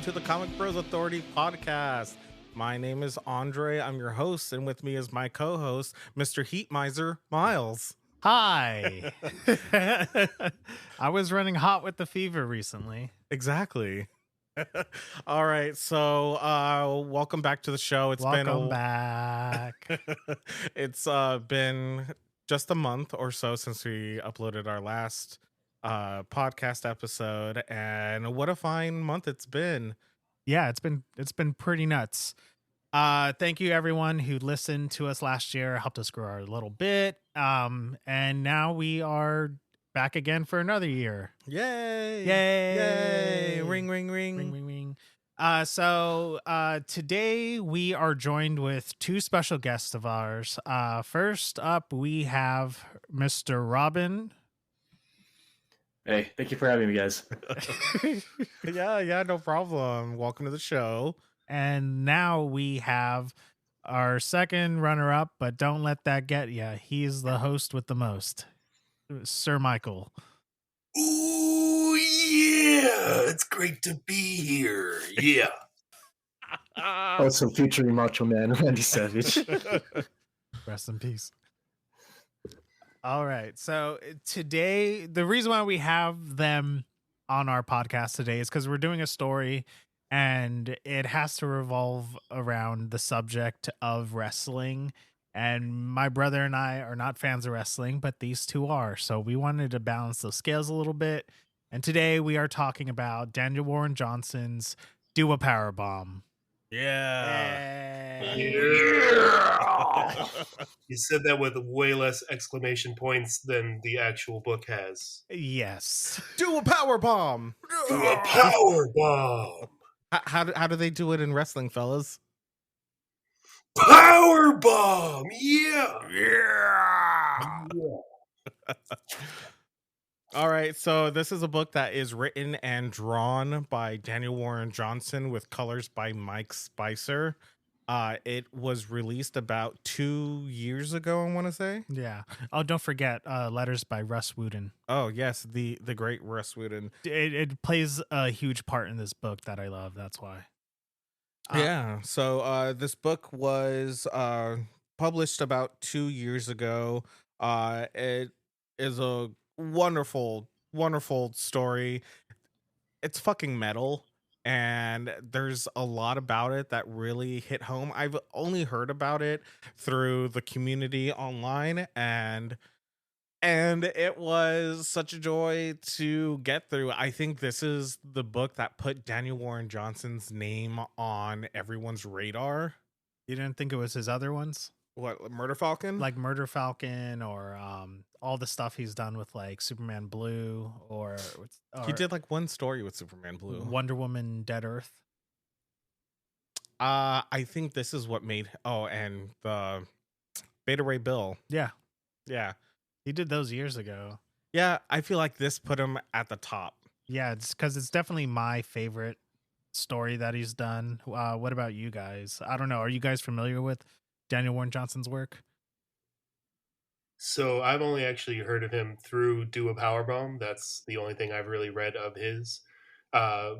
to the Comic Bros Authority podcast. My name is Andre. I'm your host, and with me is my co-host, Mr. Heat Miser, Miles. Hi. I was running hot with the fever recently. Exactly. All right, so welcome back to the show. Welcome back. It's been just a month or so since we uploaded our last podcast episode, and what a fine month it's been. Yeah, it's been pretty nuts. Thank you everyone who listened to us last year, helped us grow a little bit. And now we are back again for another year. Yay! Yay! Ring, ring, ring. Ring, ring, ring. So today we are joined with two special guests of ours. First up, we have Mr. Robin. Hey, thank you for having me, guys. Yeah, no problem. Welcome to the show. And now we have our second runner-up, but don't let that get you. He's the host with the most, Sir Michael. Ooh, yeah. It's great to be here. Yeah. Also featuring Macho Man Randy Savage. Rest in peace. All right. So today, the reason why we have them on our podcast today is because we're doing a story and it has to revolve around the subject of wrestling. And my brother and I are not fans of wrestling, but these two are. So we wanted to balance those scales a little bit. And today we are talking about Daniel Warren Johnson's Do a Powerbomb. Yeah. Yeah. You said that with way less exclamation points than the actual book has. Yes. Do a power bomb. Do a power bomb. How do they do it in wrestling, fellas? Power bomb. Yeah. Yeah. Yeah. All right, so this is a book that is written and drawn by Daniel Warren Johnson with colors by Mike Spicer. It was released about 2 years ago, I want to say. Yeah. Oh, don't forget letters by Russ Wooden. Oh, yes, the great Russ Wooden. It plays a huge part in this book that I love. That's why. Yeah, so this book was published about 2 years ago. It is a wonderful story. It's fucking metal, and there's a lot about it that really hit home. I've only heard about it through the community online, and it was such a joy to get through. I think this is the book that put Daniel Warren Johnson's name on everyone's radar. You didn't think it was his other ones? What, Murder Falcon? Like Murder Falcon or all the stuff he's done with like Superman Blue or he did like one story with Superman Blue. Wonder Woman Dead Earth. I think this is what made and the Beta Ray Bill. Yeah. He did those years ago. Yeah, I feel like this put him at the top. Yeah, it's because it's definitely my favorite story that he's done. What about you guys? I don't know. Are you guys familiar with Daniel Warren Johnson's work? So I've only actually heard of him through Do a Powerbomb. That's the only thing I've really read of his. I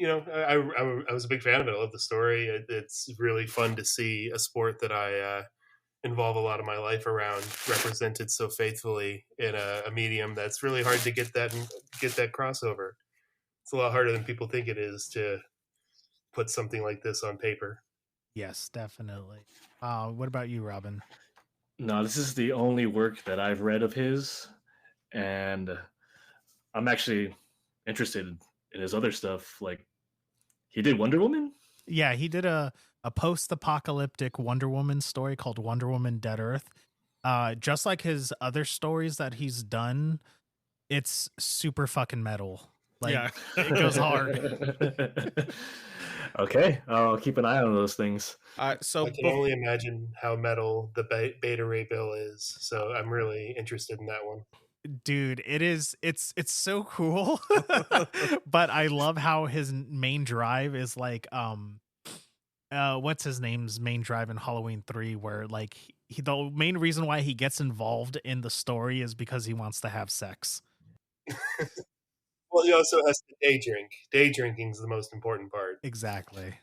was a big fan of it. I love the story. It's really fun to see a sport that I involve a lot of my life around represented so faithfully in a medium that's really hard to get that crossover. It's a lot harder than people think it is to put something like this on paper. Yes, definitely. What about you, Robin? No, this is the only work that I've read of his, and I'm actually interested in his other stuff. Like, he did Wonder Woman? Yeah, he did a post-apocalyptic Wonder Woman story called Wonder Woman Dead Earth. Just like his other stories that he's done, it's super fucking metal. Like, yeah. It goes hard. Okay, I'll keep an eye on those things. So I can only imagine how metal the Beta Ray Bill is. So I'm really interested in that one. Dude, it's so cool. But I love how his main drive is like what's his name's main drive in Halloween 3, where like the main reason why he gets involved in the story is because he wants to have sex. Well, he also has to day drink. Day drinking is the most important part. Exactly.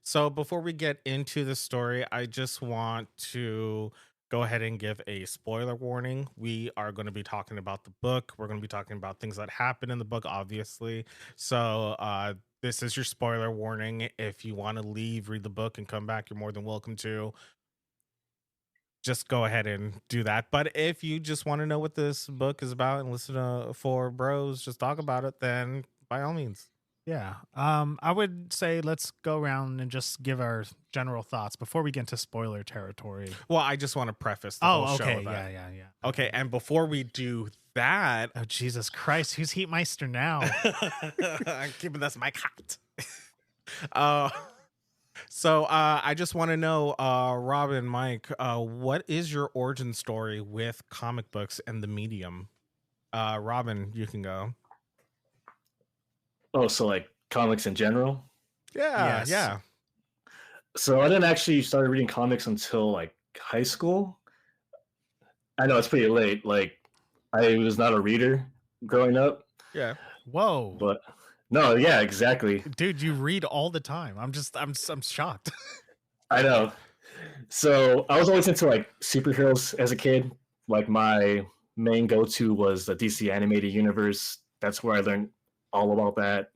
So before we get into the story, I just want to go ahead and give a spoiler warning. We are going to be talking about the book. We're going to be talking about things that happen in the book, obviously. So this is your spoiler warning. If you want to leave, read the book, and come back, you're more than welcome to. Just go ahead and do that. But if you just want to know what this book is about and listen to four bros just talk about it, then by all means. Yeah. I would say let's go around and just give our general thoughts before we get into spoiler territory. Well, I just want to preface the whole show okay. with that. Yeah. Okay, and before we do that, Oh, Jesus Christ. Who's Heatmeister now? I'm keeping this mic hot. So I just want to know, Rob and Mike, what is your origin story with comic books and the medium? Robin, you can go. Oh, so like comics in general? Yeah, Yes. yeah. So I didn't actually start reading comics until like high school. I know it's pretty late. Like I was not a reader growing up, Yeah. Whoa. but no, yeah, exactly. Dude, you read all the time. I'm shocked. I know. So I was always into like superheroes as a kid. Like my main go-to was the DC animated universe. That's where I learned all about that.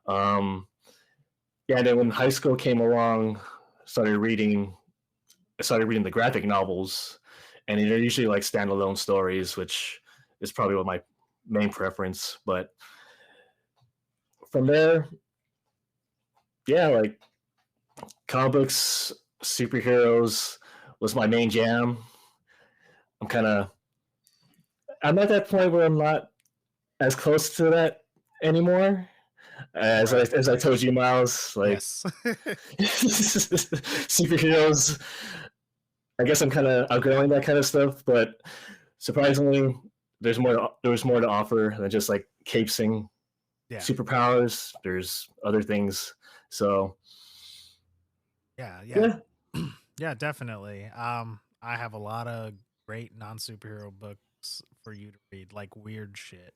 Yeah, and then when high school came along, I started reading the graphic novels, and they're usually like standalone stories, which is probably what my main preference. But from there, yeah, like comic books, superheroes was my main jam. I'm at that point where I'm not as close to that anymore. As I told you, Miles, like Yes. superheroes, I guess I'm kind of outgrowing that kind of stuff, but surprisingly, there's more to offer than just like capesing Yeah. superpowers. There's other things. So Yeah. Yeah, definitely. I have a lot of great non-superhero books for you to read, like weird shit.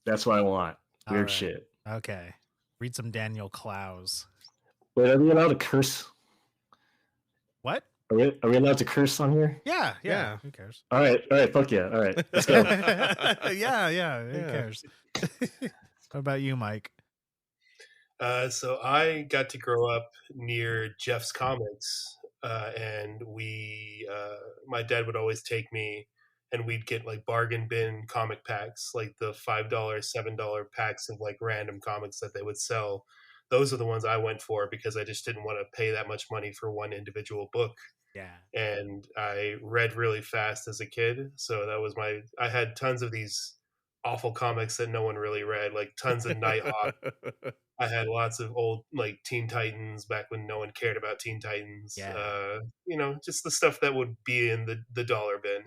that's what I want. All Weird right. shit. Okay. Read some Daniel Clowes. Wait, are we allowed to curse? What? Are we allowed to curse on here? Yeah. Yeah. Who cares? All right, fuck yeah. All right, let's go. Yeah. Who cares? What about you, Mike? So I got to grow up near Jeff's Comics, and my dad would always take me, and we'd get like bargain bin comic packs, like the $5, $7 packs of like random comics that they would sell. Those are the ones I went for because I just didn't want to pay that much money for one individual book. Yeah. And I read really fast as a kid, so that was I had tons of these awful comics that no one really read, like tons of Nighthawk. I had lots of old like Teen Titans back when no one cared about Teen Titans. Yeah. Just the stuff that would be in the dollar bin.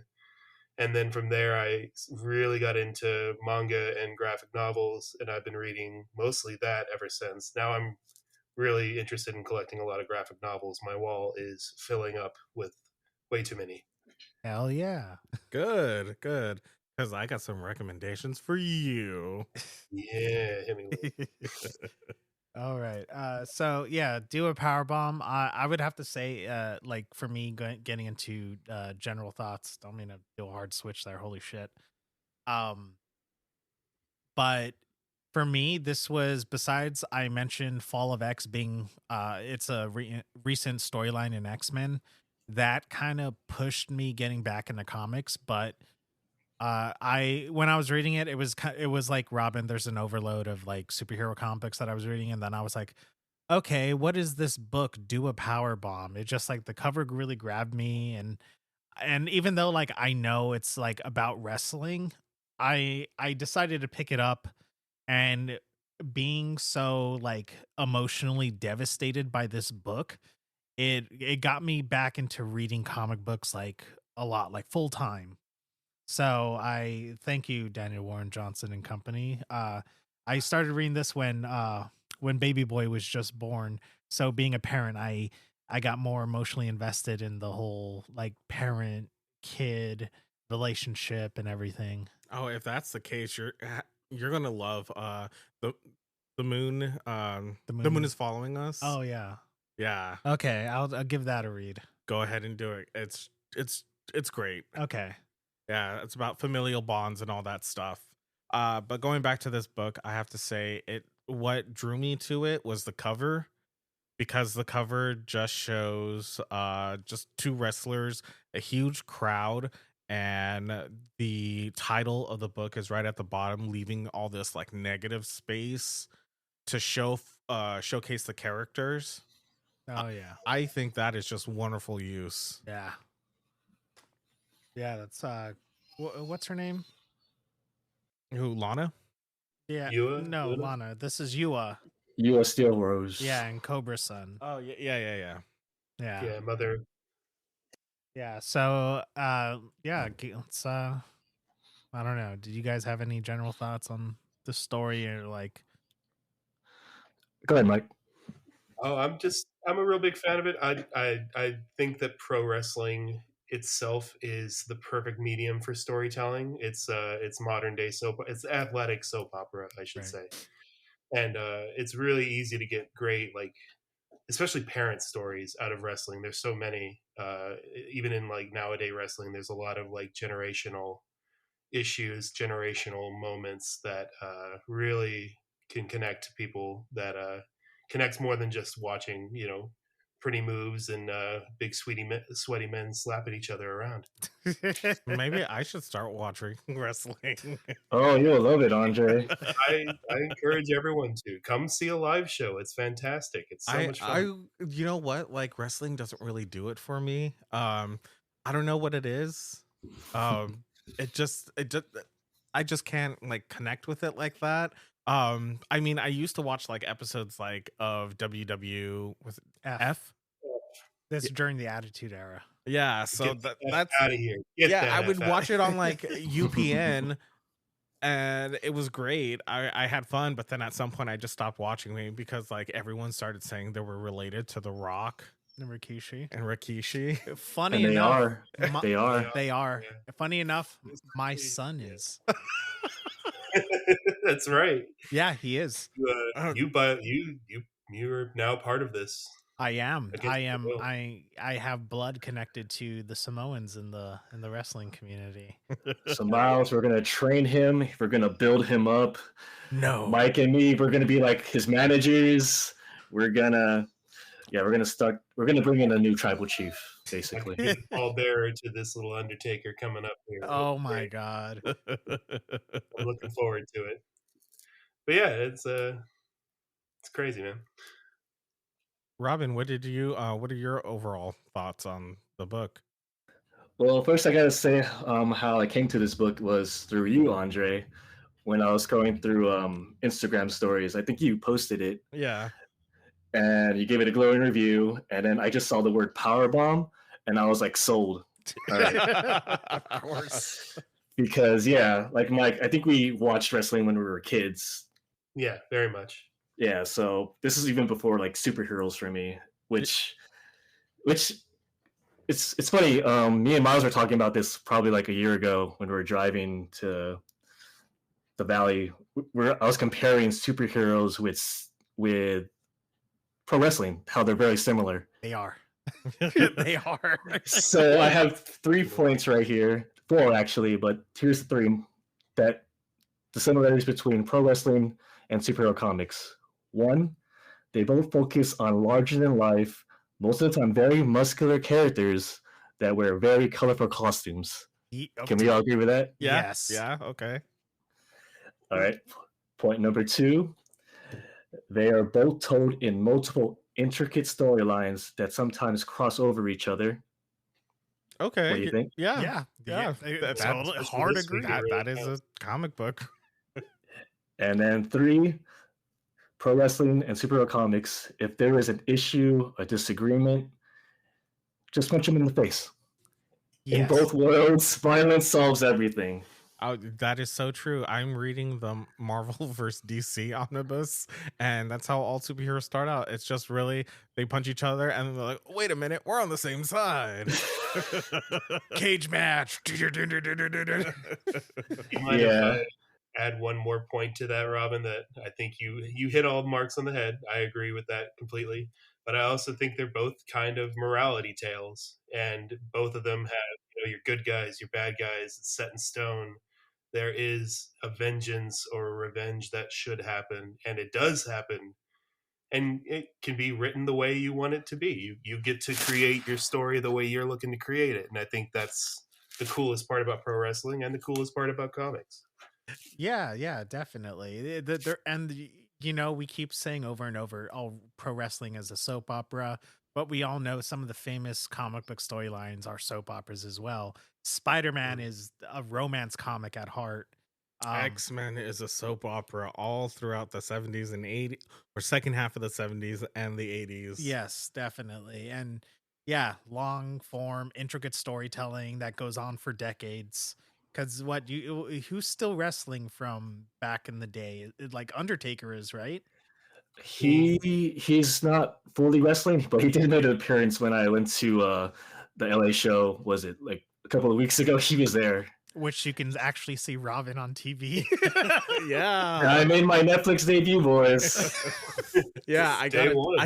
And then from there, I really got into manga and graphic novels, and I've been reading mostly that ever since. Now I'm really interested in collecting a lot of graphic novels. My wall is filling up with way too many. Hell yeah. Good. Because I got some recommendations for you. Yeah, hit me with it. All right. So yeah, do a power bomb. I would have to say, like for me, getting into general thoughts. Don't mean to do a hard switch there. Holy shit. But for me, this was, besides I mentioned Fall of X being, it's a recent storyline in X-Men that kind of pushed me getting back into comics. But when I was reading it, it was like, Robin, there's an overload of like superhero comics that I was reading, and then I was like, okay, what is this book? Do a power bomb. It just like the cover really grabbed me, and even though like I know it's like about wrestling, I decided to pick it up, and being so like emotionally devastated by this book, it got me back into reading comic books like a lot, like full time. So I thank you, Daniel Warren Johnson and company. I started reading this when Baby Boy was just born. So being a parent, I got more emotionally invested in the whole like parent kid relationship and everything. Oh, if that's the case, you're gonna love the the moon. The The moon moon. is following us. Oh yeah. Yeah, Okay, I'll give that a read. go ahead and do it. It's great. Okay. Yeah, it's about familial bonds and all that stuff. But going back to this book, I have to say what drew me to it was the cover, because the cover just shows just two wrestlers, a huge crowd, and the title of the book is right at the bottom, leaving all this like negative space to showcase the characters. Oh yeah. I think that is just wonderful use. Yeah. Yeah, that's what's her name? Who, Lana? Yeah. Yua? No, Luna? Lana. This is Yua. U.S. Steel Rose. Yeah, and Cobra Sun. Oh yeah. Yeah. Yeah, Mother. Yeah. So let's I don't know. Did you guys have any general thoughts on the story, or like Go ahead, Mike. Oh, I'm a real big fan of it. I think that pro wrestling itself is the perfect medium for storytelling. It's modern day it's athletic soap opera, I should Right. say. And it's really easy to get great, like, especially parent stories out of wrestling. There's so many, even in like nowadays wrestling, there's a lot of like generational issues, generational moments that really can connect to people, that connects more than just watching, pretty moves and big sweaty men slapping each other around. Maybe I should start watching wrestling. Oh, you'll love it, Andre. I encourage everyone to come see a live show. It's fantastic. It's so much fun. You know what? Like, wrestling doesn't really do it for me. I don't know what it is. I just can't like connect with it like that. I mean, I used to watch like episodes like of WW with F. That's during the Attitude Era. Yeah, so that's out of here. I would watch it on like UPN, and it was great. I had fun, but then at some point I just stopped watching it because like everyone started saying they were related to The Rock And Rikishi. and Rikishi. Funny And they enough, are. They are. They are. Yeah. Funny enough, my son is. That's right. Yeah, he is. You're now part of this. I am. Against I your am. will. I have blood connected to the Samoans in the wrestling community. So Miles, we're gonna train him. We're gonna build him up. No. Mike and me, we're gonna be like his managers. We're gonna bring in a new tribal chief, basically. Like a ball bearer to this little Undertaker coming up here. Oh my god. I'm looking forward to it. But yeah, it's crazy, man. Robin, what are your overall thoughts on the book? Well, first I gotta say how I came to this book was through you, Andre. When I was going through Instagram stories, I think you posted it. Yeah. And you gave it a glowing review, and then I just saw the word powerbomb, and I was like sold. All right. Of course. Because yeah, like Mike, I think we watched wrestling when we were kids. Yeah, very much. Yeah, so this is even before like superheroes for me, which it's funny. Me and Miles were talking about this probably like a year ago when we were driving to the valley. I was comparing superheroes with pro wrestling, how they're very similar. They are. They are. So I have 3 points right here, 4 actually, but here's the 3 that the similarities between pro wrestling and superhero comics. 1, they both focus on larger than life, most of the time very muscular characters that wear very colorful costumes. Can we all agree with that? Yeah. Yes. Yeah. Okay. All right. Point number 2, they are both told in multiple intricate storylines that sometimes cross over each other. Okay. What do you think? Yeah. Yeah. That's Totally that's hard this agree. week. that is a comic book. And then 3, pro wrestling and superhero comics, if there is an issue, a disagreement, just punch them in the face. In Yes. both worlds, violence solves everything. That is so true. I'm reading the Marvel vs. DC omnibus, and that's how all superheroes start out. It's just really they punch each other, and they're like, "Wait a minute, we're on the same side." Cage match. Do you mind Yeah. add one more point to that, Robin, that I think you hit all the marks on the head. I agree with that completely. But I also think they're both kind of morality tales, and both of them have, your good guys, your bad guys. It's set in stone. There is a vengeance or a revenge that should happen, and it does happen, and it can be written the way you want it to be. You get to create your story the way you're looking to create it, and I think that's the coolest part about pro wrestling and the coolest part about comics. Yeah, definitely. We keep saying over and over, oh, pro wrestling is a soap opera, but we all know some of the famous comic book storylines are soap operas as well. Spider-Man is a romance comic at heart. X-Men is a soap opera all throughout the 70s and 80s, or second half of the 70s and the 80s. Yes, definitely. And yeah, long form, intricate storytelling that goes on for decades. Because who's still wrestling from back in the day? Like Undertaker is, right? He's not fully wrestling, but he did make an appearance when I went to the LA show. Was it like a couple of weeks ago? He was there. Which you can actually see Robin on TV. Yeah. I made my Netflix debut, boys. Yeah, I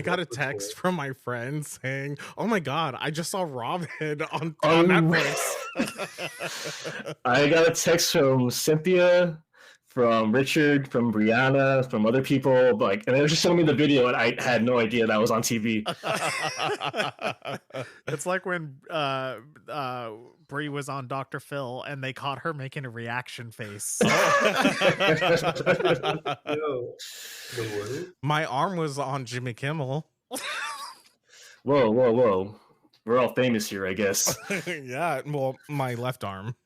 got a text from my friend saying, "Oh my god, I just saw Robin on Netflix." I got a text from Cynthia, from Richard, from Brianna, from other people, and they were just showing me the video, and I had no idea that was on TV. It's like when Brie was on Dr. Phil, and they caught her making a reaction face. My arm was on Jimmy Kimmel. Whoa. We're all famous here, I guess. Yeah, well, my left arm.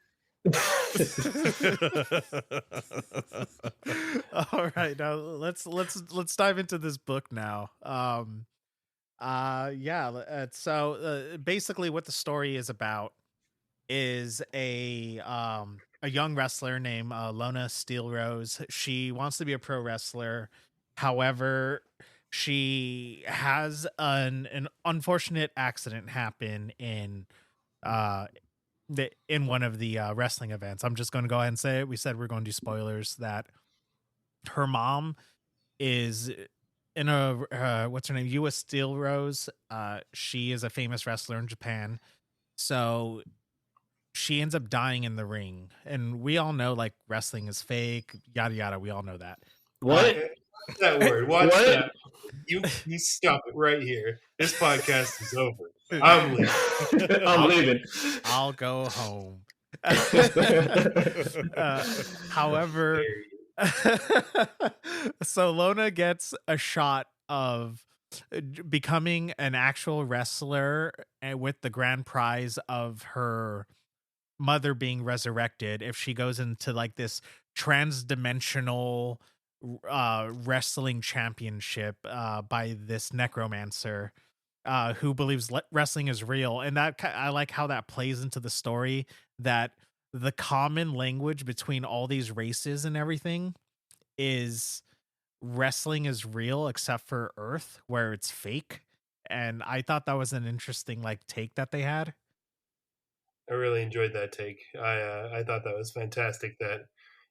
All right, now let's dive into this book now. So basically what the story is about is a young wrestler named Lona Steelrose. She wants to be a pro wrestler. However, she has an unfortunate accident happen in one of the wrestling events. I'm just going to go ahead and say it. We said we're going to do spoilers. That her mom is in a what's her name? Yua Steelrose. She is a famous wrestler in Japan. So she ends up dying in the ring, and we all know like wrestling is fake. Yada yada. We all know that. What? That word. Watch that. You stop it right here. This podcast is over. I'm leaving. I'm leaving. I'll go home. However, so Lona gets a shot of becoming an actual wrestler with the grand prize of her mother being resurrected if she goes into like this trans-dimensional wrestling championship by this necromancer who believes wrestling is real. And that I like how that plays into the story, that the common language between all these races and everything is wrestling is real except for Earth, where it's fake. And I thought that was an interesting like take that they had. I really enjoyed that take. I thought that was fantastic, that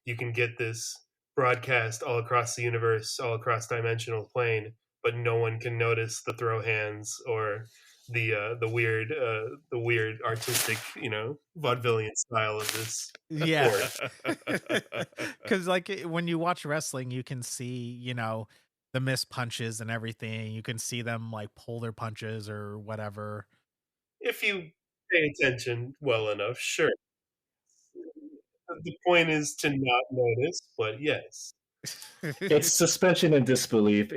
you can get this broadcast all across the universe, all across dimensional plane, but no one can notice the throw hands or the weird artistic, vaudevillian style of this. Yeah, because like when you watch wrestling, you can see the missed punches and everything. You can see them like pull their punches or whatever. If you pay attention well enough, sure. The point is to not notice, but yes. It's suspension and disbelief.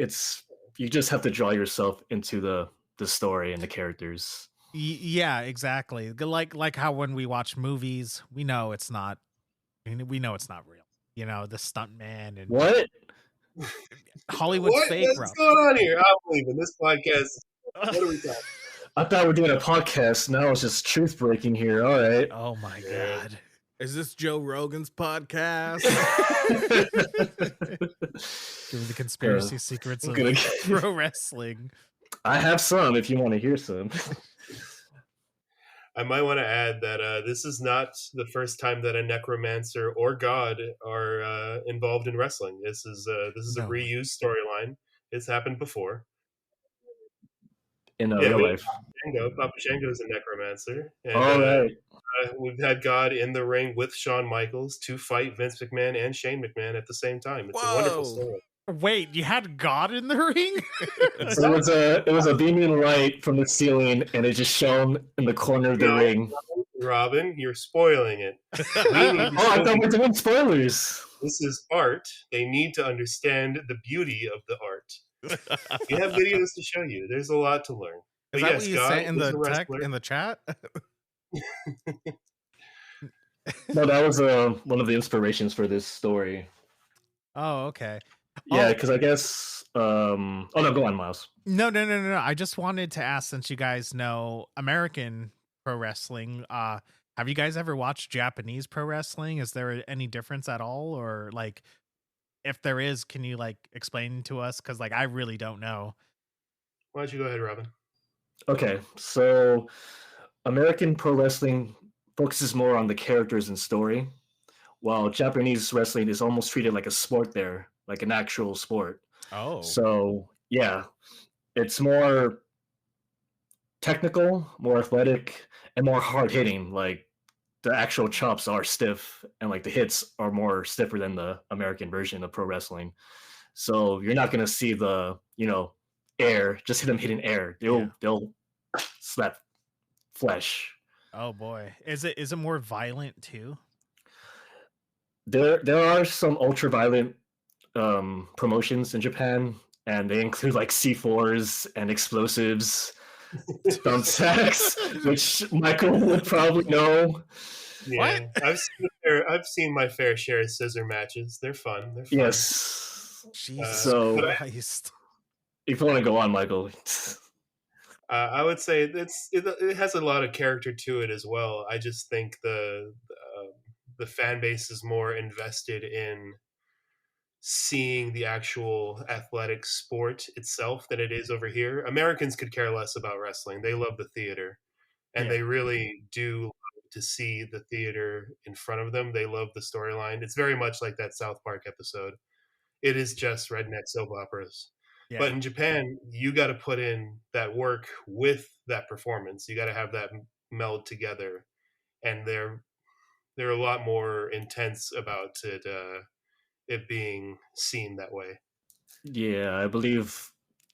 You just have to draw yourself into the story and the characters. Yeah, exactly. Like how when we watch movies, we know it's not real. The stuntman and what Hollywood's fake. What's going on here? I'm leaving this podcast. What are we talking? I thought we were doing a podcast. Now it's just truth breaking here. All right. Oh my god. Is this Joe Rogan's podcast? Give me the conspiracy secrets of pro wrestling. I have some if you want to hear some. I might want to add that this is not the first time that a necromancer or god are involved in wrestling. This is a No. reused storyline. It's happened before. In Yeah, real we life. Papa Shango is a necromancer, and All right. we've had God in the ring with Shawn Michaels to fight Vince McMahon and Shane McMahon at the same time. It's a wonderful Whoa. story. Wait, you had God in the ring? It was a beaming light from the ceiling, and it just shone in the corner of the No. ring. Robin, you're spoiling it. Oh, I thought we were doing spoilers. This is art. They need to understand the beauty of the art. We have videos to show you. There's a lot to learn. Is But that yes, what you God sent in is the a wrestler. in the chat? No, that was one of the inspirations for this story. Oh, okay. Yeah, Oh. because I guess. Oh no, go on, Miles. No. I just wanted to ask, since you guys know American pro wrestling, have you guys ever watched Japanese pro wrestling? Is there any difference at all, or like, if there is, can you like explain to us? Because like, I really don't know. Why don't you go ahead, Robin? Okay, so American pro wrestling focuses more on the characters and story, while Japanese wrestling is almost treated like a sport there, like an actual sport. Oh, So, yeah, it's more technical, more athletic, and more hard hitting. Like the actual chops are stiff, and like the hits are more stiffer than the American version of pro wrestling. So you're not gonna see the air, just hit them hitting air. They'll slap flesh. oh boy, is it more violent too? There are some ultra violent promotions in Japan, and they include like C4s and explosives, thumbtacks, which Michael would probably know. Yeah, I've seen my fair share of scissor matches. They're fun. Yes. Jesus So- Christ. If you want to go on, Michael. I would say it has a lot of character to it as well. I just think the fan base is more invested in seeing the actual athletic sport itself than it is over here. Americans could care less about wrestling. They love the theater, and Yeah. they really do love to see the theater in front of them. They love the storyline. It's very much like that South Park episode. It is just redneck soap operas. Yeah. But in Japan, you got to put in that work with that performance. You got to have that meld together, and they're a lot more intense about it being seen that way. Yeah, I believe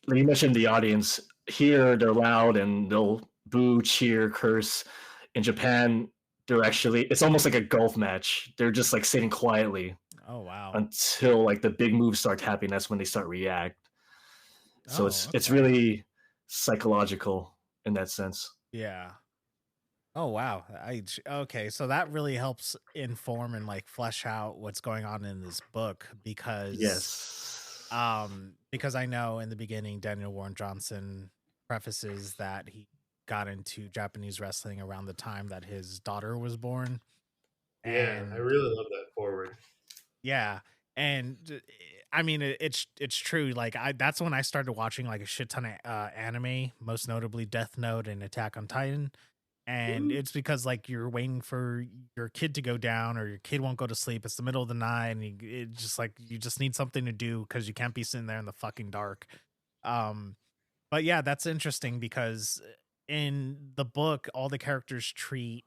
you mentioned the audience. Here, they're loud and they'll boo, cheer, curse. In Japan, it's almost like a golf match. They're just like sitting quietly Oh wow. until like the big moves start happening. That's when they start react. So Oh, it's okay. really psychological in that sense. Yeah. Oh wow. Okay, so that really helps inform and like flesh out what's going on in this book, because Yes. because I know in the beginning Daniel Warren Johnson prefaces that he got into Japanese wrestling around the time that his daughter was born. Yeah, And I really love that forward. yeah, and I mean it's true. Like that's when I started watching like a shit ton of anime, most notably Death Note and Attack on Titan. And it's because like you're waiting for your kid to go down, or your kid won't go to sleep. It's the middle of the night, and it just like you just need something to do because you can't be sitting there in the fucking dark. But yeah, that's interesting because in the book, all the characters treat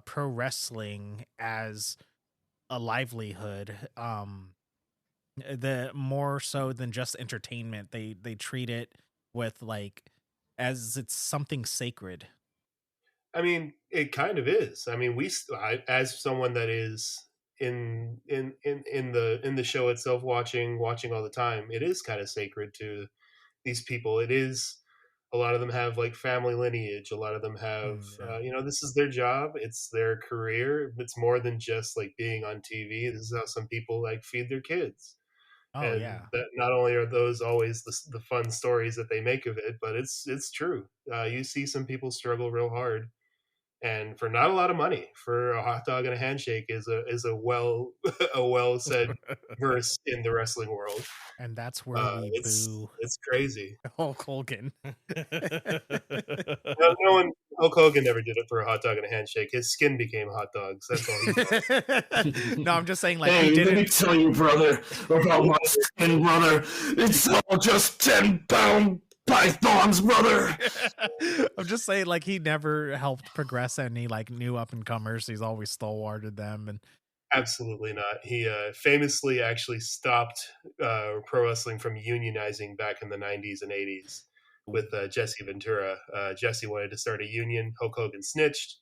pro wrestling as a livelihood. The more so than just entertainment, they treat it with like as it's something sacred. I mean, it kind of is. I mean, as someone that is in the show itself, watching all the time, it is kind of sacred to these people. It is. A lot of them have like family lineage. A lot of them have, this is their job. It's their career. It's more than just like being on TV. This is how some people like feed their kids. Oh And yeah. that not only are those always the fun stories that they make of it, but it's true. You see some people struggle real hard, and for not a lot of money, for a hot dog and a handshake is a well said verse in the wrestling world. And that's where we boo It's crazy. Hulk Hogan. No one Hulk Hogan never did it for a hot dog and a handshake. His skin became hot dogs. That's all he did. No, I'm just saying, like, Hey, he let me didn't. tell you, brother, about my skin, brother. It's all just 10-pound pythons, brother. I'm just saying, like, he never helped progress any like new up and comers. He's always stalwarted them, and Absolutely not. He famously actually stopped pro wrestling from unionizing back in the 90s and 80s with Jesse Ventura. Jesse wanted to start a union. Hulk Hogan snitched,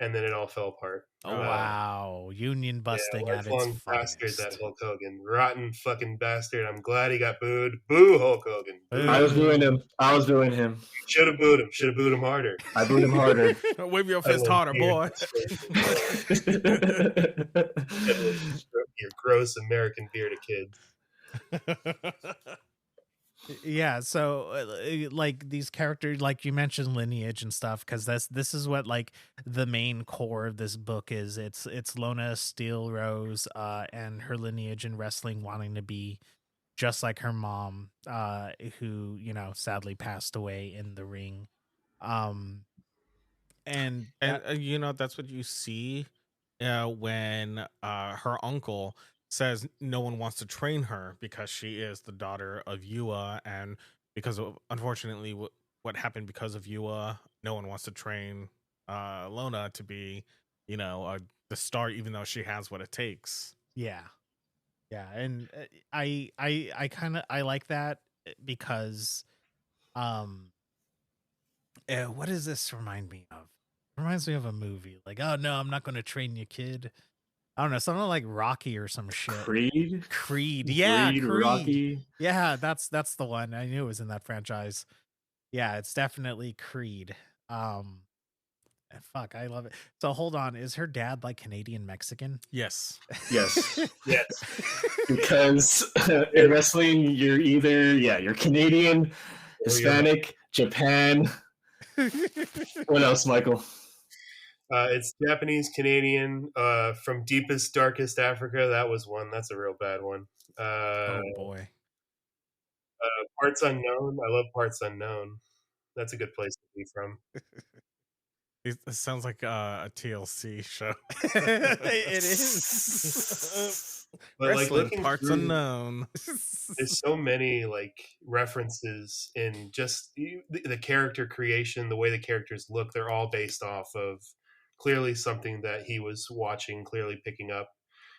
and then it all fell apart. wow, union busting at its lifelong bastard, finest. that Hulk Hogan. Rotten fucking bastard. I'm glad he got booed. Boo, Hulk Hogan. Boo. I was booing him. I was booing him. Should have booed him. Should have booed him harder. I booed him harder. Wave your fist harder, boy. Your gross American bearded kids. Yeah, so like these characters, like you mentioned lineage and stuff, because this is what like the main core of this book is. It's Lona Steel Rose and her lineage in wrestling, wanting to be just like her mom, who, you know, sadly passed away in the ring. And you know, that's what you see when her uncle says no one wants to train her because she is the daughter of Yua, and because of, unfortunately, what happened because of Yua, no one wants to train Lona to be, you know, the star, even though she has what it takes. yeah, and I kind of I like that because what does this remind me of? It reminds me of a movie. Like, oh no, I'm not going to train you, kid. I don't know, something like Rocky or some shit. Creed? Yeah, Creed, Creed. Rocky. Yeah, that's the one. I knew it was in that franchise. Yeah, it's definitely Creed. Fuck, I love it. So hold on, is her dad like Canadian Mexican? Yes. Yes. Yes. Because in wrestling, you're either, you're Canadian, Hispanic, Japan. What else, Michael? It's Japanese, Canadian, from deepest, darkest Africa. That was one. That's a real bad one. Oh boy. Parts Unknown. I love Parts Unknown. That's a good place to be from. It sounds like a TLC show. It is. But Wrestling like Parts Unknown. There's so many like references in just the character creation, the way the characters look. They're all based off of clearly something that he was watching, clearly picking up.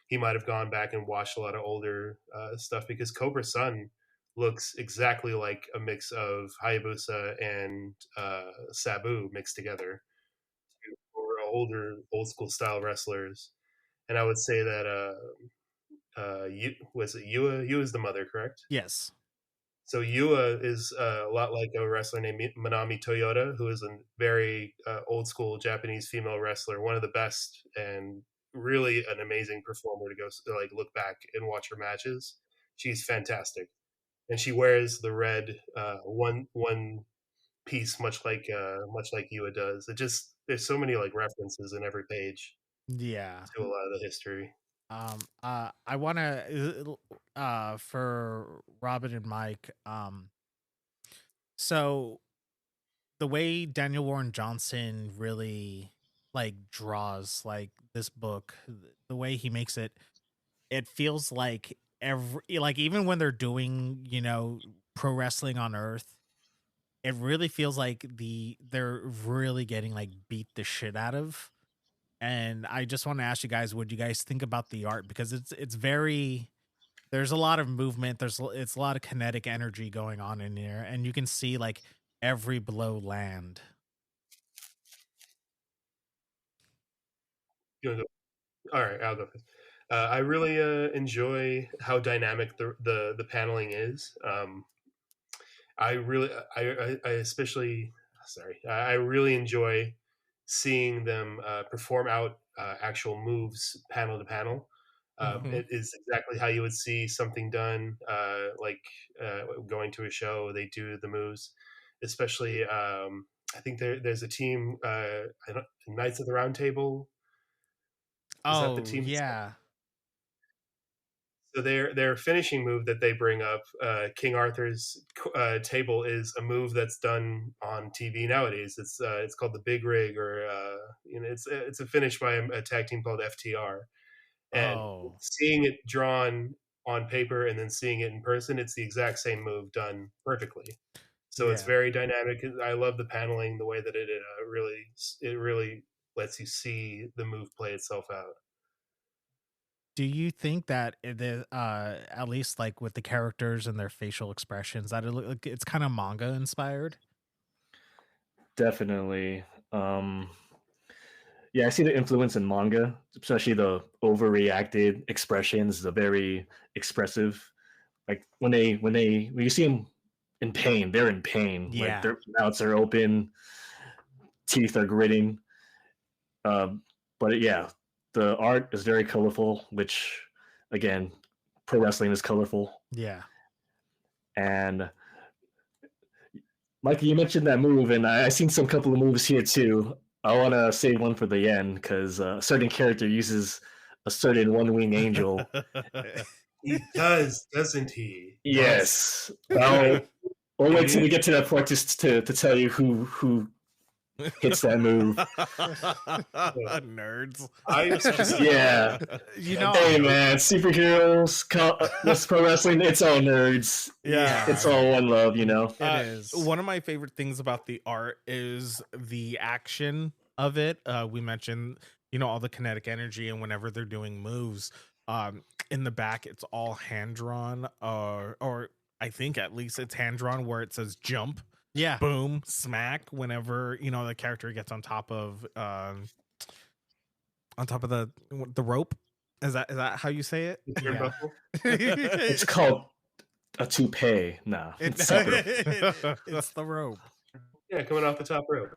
He might have gone back and watched a lot of older stuff, because Cobra Sun looks exactly like a mix of Hayabusa and Sabu mixed together. Or older, old school style wrestlers. And I would say that was it Yua? Yua is the mother, correct? Yes. So Yua is a lot like a wrestler named Manami Toyota, who is a very old school Japanese female wrestler, one of the best, and really an amazing performer to go like look back and watch her matches. She's fantastic, and she wears the red one piece, much like Yua does. It just, there's so many like references in every page. Yeah. To a lot of the history. I want to for Robin and Mike, so the way Daniel Warren Johnson really like draws like this book, the way he makes it, it feels like even when they're doing, you know, pro wrestling on Earth, it really feels like they're really getting like beat the shit out of. And I just want to ask you guys, what do you guys think about the art? Because it's very, there's a lot of movement. It's a lot of kinetic energy going on in there, and you can see like every blow land. You wanna go? All right, I'll go first. I really enjoy how dynamic the paneling is. I really, I especially, sorry, I really enjoy seeing them perform out actual moves panel to panel. It is exactly how you would see something done, going to a show. They do the moves, especially. I think there's a team, Knights of the Round Table. Is that the team? Yeah. So their finishing move that they bring up, King Arthur's table, is a move that's done on TV nowadays. It's called the Big Rig, or it's a finish by a tag team called FTR. And seeing it drawn on paper and then seeing it in person, it's the exact same move done perfectly. So it's very dynamic. I love the paneling, the way that it really lets you see the move play itself out. Do you think that at least like with the characters and their facial expressions, that it's kind of manga inspired? Definitely. Yeah, I see the influence in manga, especially the overreacted expressions, the very expressive. Like when you see them in pain, they're in pain. Yeah. Like their mouths are open, teeth are gritting. But yeah, the art is very colorful, which again, pro wrestling is colorful. Yeah. And Mikey, you mentioned that move, and I seen some couple of moves here too. I want to save one for the end because a certain character uses a certain one-wing angel. He does, doesn't he? Yes. We'll wait till we get to that point just to tell you who hits that move. Nerds. Yeah. Hey man, superheroes, pro wrestling, it's all nerds. Yeah. It's all one love, It is. One of my favorite things about the art is the action of it. We mentioned, all the kinetic energy, and whenever they're doing moves, in the back, it's all hand drawn, or I think at least it's hand drawn where it says jump. Yeah. Boom, smack, whenever, the character gets on top of the rope. Is that how you say it? Yeah. It's called a toupee. No, it's separate. It's the rope. Yeah, coming off the top rope.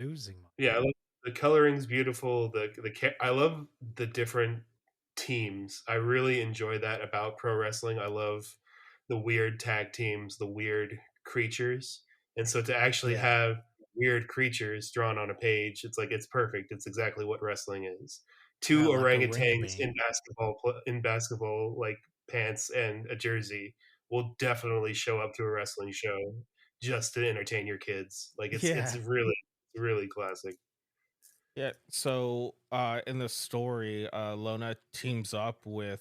Losing. Yeah, I love the coloring's beautiful. I love the different teams. I really enjoy that about pro wrestling. I love the weird tag teams, the weird creatures. And so to actually have weird creatures drawn on a page, it's perfect. It's exactly what wrestling is. Two orangutans in basketball like pants and a jersey will definitely show up to a wrestling show just to entertain your kids. It's really classic. Yeah. So in the story, Lona teams up with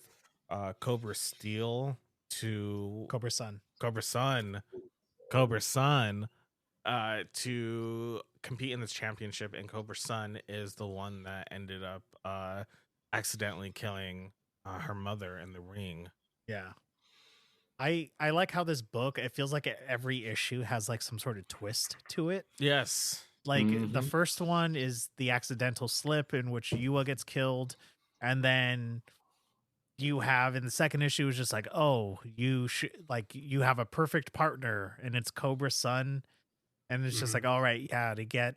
Cobra Steel to Cobra Sun to compete in this championship, and Cobra Sun is the one that ended up accidentally killing her mother in the ring. Yeah. I like how this book, it feels like every issue has like some sort of twist to it. Yes. Like the first one is the accidental slip in which Yua gets killed, and then you have in the second issue is just like, oh, you have a perfect partner, and it's Cobra Sun, and it's just like, all right, yeah, to get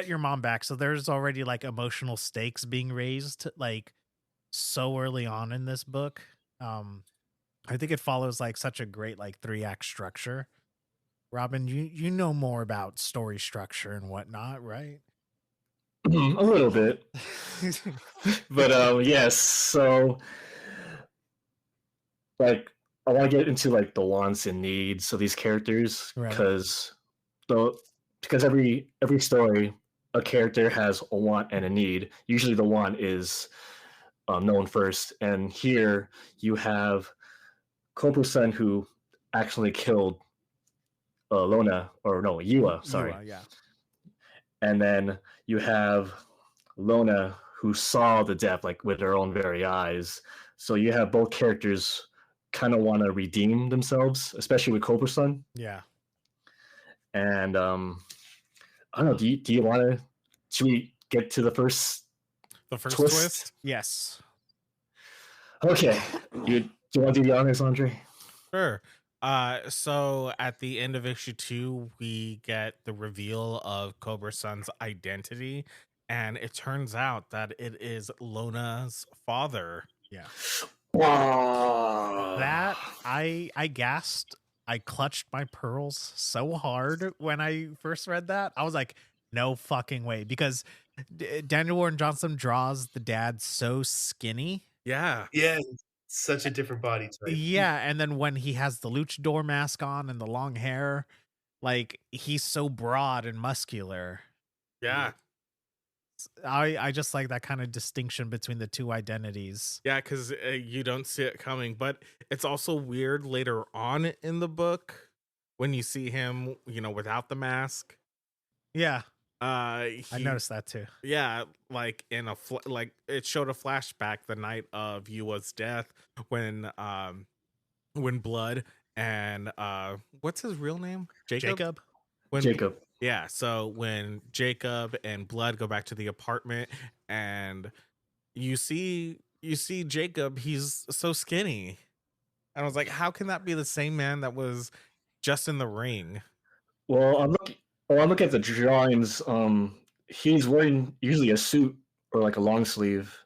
your mom back. So there's already like emotional stakes being raised like so early on in this book. I think it follows like such a great like 3-act structure. Robin, you know more about story structure and whatnot, right? A little bit. But yes, so like I want to get into like the wants and needs of these characters, because every story, a character has a want and a need. Usually the want is known first, and here you have Cobra Sun, who actually killed Yua, sorry. Yua, yeah. And then you have Lona, who saw the death like with her own very eyes. So you have both characters kind of want to redeem themselves, especially with Cobra Sun. Yeah. And I don't know, do you want to, should we get to the first twist? Yes. Okay. Do you want to do the honors, Andre? Sure. So at the end of issue 2, we get the reveal of Cobra Sun's identity, and it turns out that it is Lona's father. Yeah. Wow. That I gasped. I clutched my pearls so hard when I first read that. I was like, no fucking way, because Daniel Warren Johnson draws the dad so skinny. Yeah. Yeah, such a different body type. Yeah, and then when he has the luchador mask on and the long hair, like he's so broad and muscular. Yeah. I just like that kind of distinction between the two identities. Yeah, because you don't see it coming. But it's also weird later on in the book when you see him, without the mask. Yeah, I noticed that too. Yeah, like in like it showed a flashback the night of Yua's death when Blood and what's his real name? Jacob. Jacob. Yeah, so when Jacob and Blood go back to the apartment and you see Jacob, he's so skinny. And I was like, how can that be the same man that was just in the ring? Well, I'm looking at the drawings. He's wearing usually a suit or like a long sleeve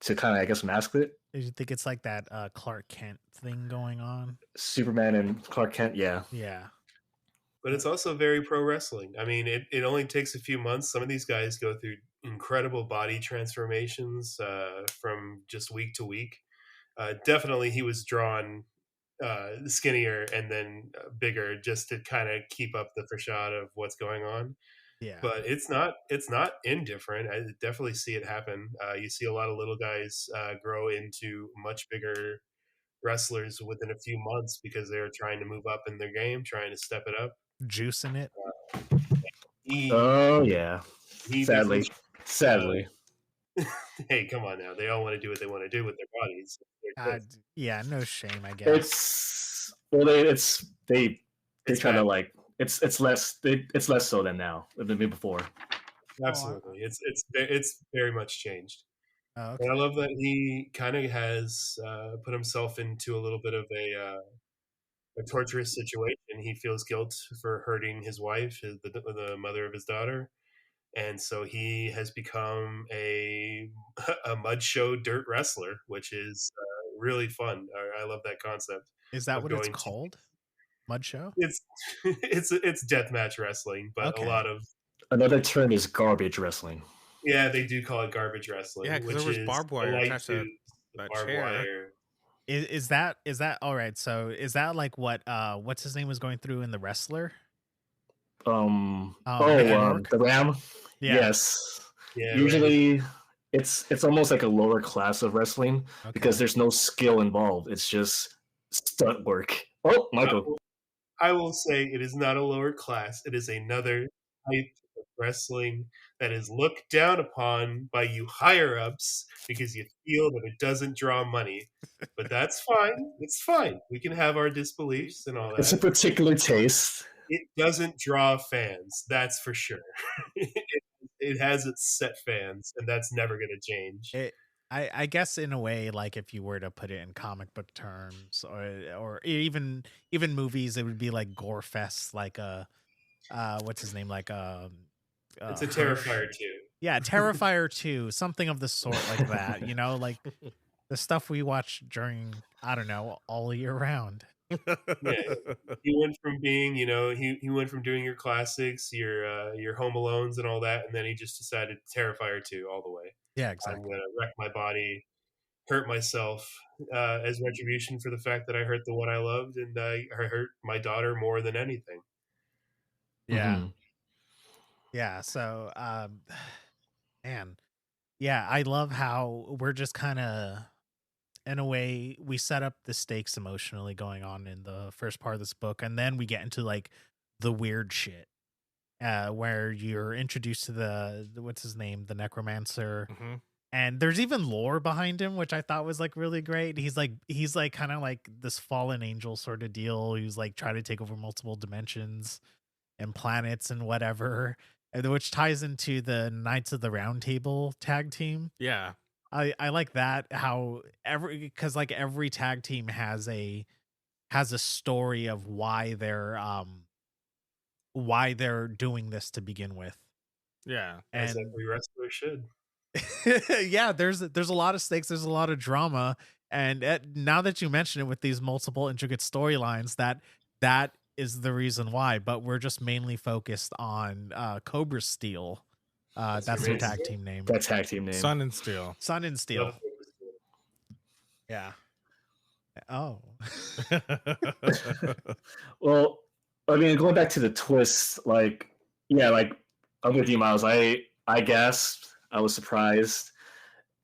to kind of, I guess, mask it. Do you think it's like that Clark Kent thing going on? Superman and Clark Kent, yeah. Yeah. But it's also very pro wrestling. I mean, it only takes a few months. Some of these guys go through incredible body transformations from just week to week. Definitely, he was drawn skinnier and then bigger just to kind of keep up the facade of what's going on. Yeah. But it's not indifferent. I definitely see it happen. You see a lot of little guys grow into much bigger wrestlers within a few months because they're trying to move up in their game, trying to step it up. Juicing it. Oh yeah. Sadly. Hey, come on now. They all want to do what they want to do with their bodies. Yeah, no shame, I guess. They try to like it's less so than now than before. Absolutely. It's very much changed. Oh, okay. And I love that he kind of has put himself into a little bit of a torturous situation. He feels guilt for hurting his wife, the mother of his daughter, and so he has become a mud show dirt wrestler, which is really fun. I love that concept. Is that what it's called? Mud show? It's deathmatch wrestling, but Okay. a lot of another term is garbage wrestling. Yeah, they do call it garbage wrestling. Yeah, because there was barbed wire attached to that chair. Wire. Is that all right? So is that like what's his name was going through in The Wrestler? The Ram. Yeah. Yes. Yeah, usually it's almost like a lower class of wrestling because there's no skill involved. It's just stunt work. Oh, Michael. I will say it is not a lower class. It is another type of wrestling that is looked down upon by you higher ups because you feel that it doesn't draw money. But that's fine. It's fine. We can have our disbeliefs and all that. It's a particular taste. It doesn't draw fans, that's for sure. It has its set fans, and that's never going to change. I guess in a way, like if you were to put it in comic book terms, or even movies, it would be like gore fest, like what's his name, like it's a Terrifier 2. Yeah, Terrifier 2, something of the sort like that. Like the stuff we watch during, I don't know, all year round. Yeah, he went from being, he went from doing your classics, your Home Alones and all that, and then he just decided Terrifier 2 all the way. Yeah, exactly. I'm gonna wreck my body, hurt myself as retribution for the fact that I hurt the one I loved, and I hurt my daughter more than anything. Yeah. Mm-hmm. Yeah. So, man, yeah, I love how we're just kind of, in a way, we set up the stakes emotionally going on in the first part of this book, and then we get into like the weird shit, where you're introduced to the what's his name, the necromancer, and there's even lore behind him, which I thought was like really great. He's like kind of like this fallen angel sort of deal. He was like trying to take over multiple dimensions and planets and whatever, which ties into the Knights of the Round Table tag team. Yeah. I like that, how because like every tag team has a story of why they're doing this to begin with. Yeah. And as every wrestler should. Yeah, there's a lot of stakes, there's a lot of drama, and now that you mention it with these multiple intricate storylines, that is the reason why. But we're just mainly focused on Cobra Steel That's their amazing. tag team name. That tag team name. Sun and Steel. Sun and Steel. Love Yeah. Oh. Well, I mean, going back to the twist, like, yeah, like I'm with you, Miles. I gasped. I was surprised,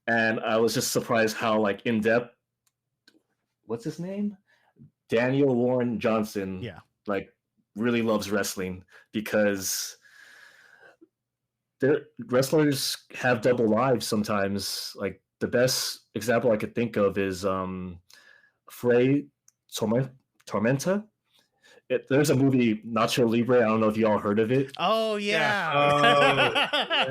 and I was just surprised how like in depth. What's his name? Daniel Warren Johnson. Yeah. Like really loves wrestling because wrestlers have double lives sometimes. Like the best example I could think of is Frey Tormenta. There's a movie, Nacho Libre. I don't know if you all heard of it. Oh yeah.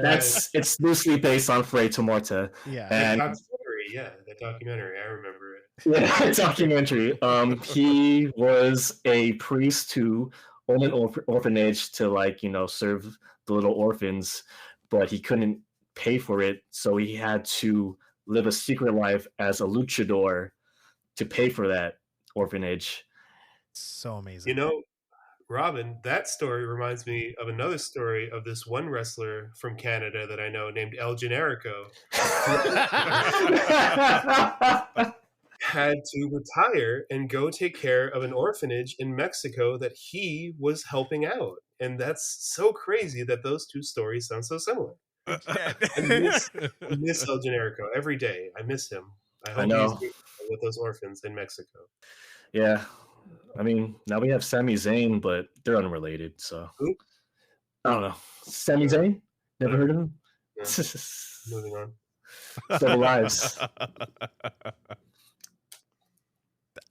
It's loosely based on Frey Tormenta. Yeah. And the documentary. I remember it. yeah, documentary. He was a priest who owned an orphanage to like, serve the little orphans, but he couldn't pay for it, so he had to live a secret life as a luchador to pay for that orphanage. So amazing. Robin, that story reminds me of another story of this one wrestler from Canada that I know named El Generico. Had to retire and go take care of an orphanage in Mexico that he was helping out. And that's so crazy that those two stories sound so similar. I miss El Generico every day. I miss him. I hope he's with those orphans in Mexico. Yeah. I mean, now we have Sami Zayn, but they're unrelated, so. Who? I don't know. Sami Zayn? Never heard of him? Yeah. Moving on. Double lives.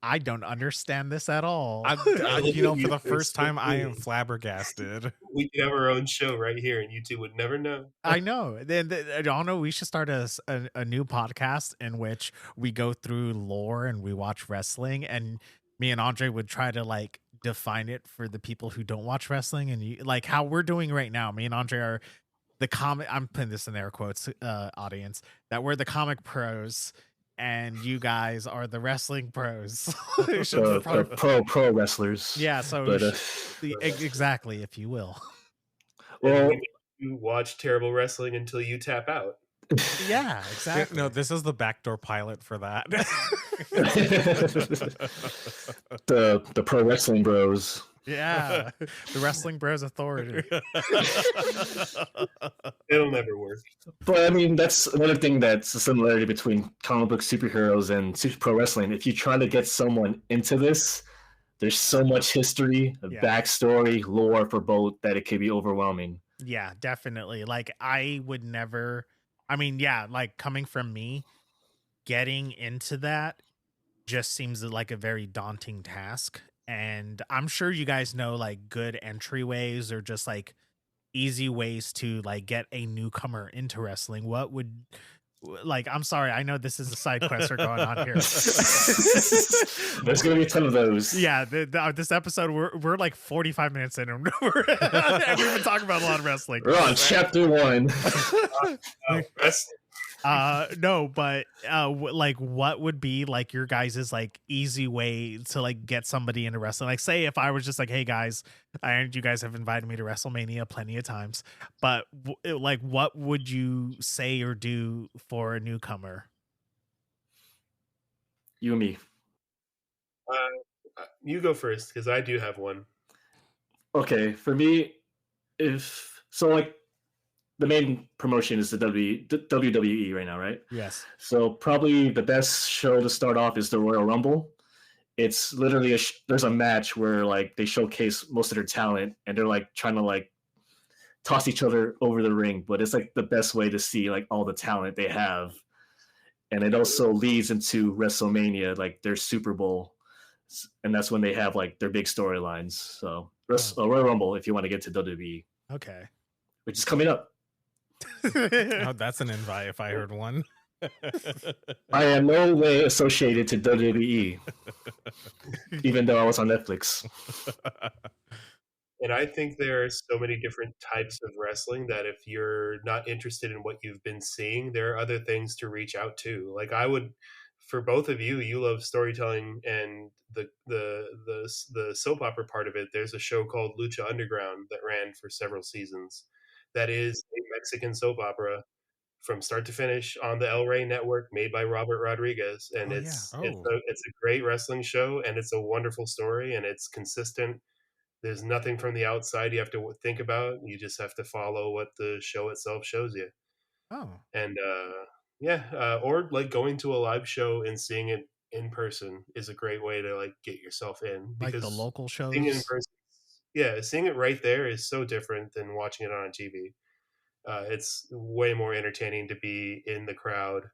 I don't understand this at all. For the first time, I am flabbergasted. We could have our own show right here, and you two would never know. I know. Then I don't know. We should start a new podcast in which we go through lore and we watch wrestling, and me and Andre would try to like define it for the people who don't watch wrestling, and like how we're doing right now. Me and Andre are the comic. I'm putting this in air quotes, audience, that we're the comic pros. And you guys are the wrestling pros. pro wrestlers. Yeah, so but, exactly, if you will. Well, you watch terrible wrestling until you tap out. Yeah, exactly. No, this is the backdoor pilot for that. the pro wrestling bros. Yeah, the Wrestling Bros Authority. It'll never work. But I mean, that's another thing that's a similarity between comic book superheroes and pro wrestling. If you try to get someone into this, there's so much history, backstory, lore for both that it could be overwhelming. Yeah, definitely. Like I would never. I mean, yeah, like coming from me, getting into that just seems like a very daunting task. And I'm sure you guys know like good entryways or just like easy ways to like get a newcomer into wrestling. What would like, I'm sorry, I know this is a side quest we're going on here. There's going to be a ton of those. Yeah, this episode, we're like 45 minutes in and we've been talking about a lot of wrestling. We're on chapter 1. Wrestling. No, but like what would be like your guys's like easy way to like get somebody into wrestling? Like say if I was just like, hey guys, and you guys have invited me to WrestleMania plenty of times, but like what would you say or do for a newcomer? You and me. You go first because I do have one. Okay, for me, like the main promotion is the WWE right now, right? Yes. So probably the best show to start off is the Royal Rumble. It's literally there's a match where like they showcase most of their talent and they're like trying to like toss each other over the ring, but it's like the best way to see like all the talent they have. And it also leads into WrestleMania, like their Super Bowl, and that's when they have like their big storylines. So Royal Rumble, if you want to get to WWE, Okay. which is coming up. Oh, that's an invite if I heard one. I am no way associated to WWE, even though I was on Netflix. And I think there are so many different types of wrestling that if you're not interested in what you've been seeing, there are other things to reach out to. Like I would, for both of you love storytelling and the soap opera part of it. There's a show called Lucha Underground that ran for several seasons. That is a Mexican soap opera from start to finish on the El Rey network, made by Robert Rodriguez, and it's a great wrestling show, and it's a wonderful story, and it's consistent. There's nothing from the outside you have to think about. You just have to follow what the show itself shows you. Oh, And or like going to a live show and seeing it in person is a great way to like get yourself in, like because the local shows. seeing it in person, seeing it right there is so different than watching it on TV. It's way more entertaining to be in the crowd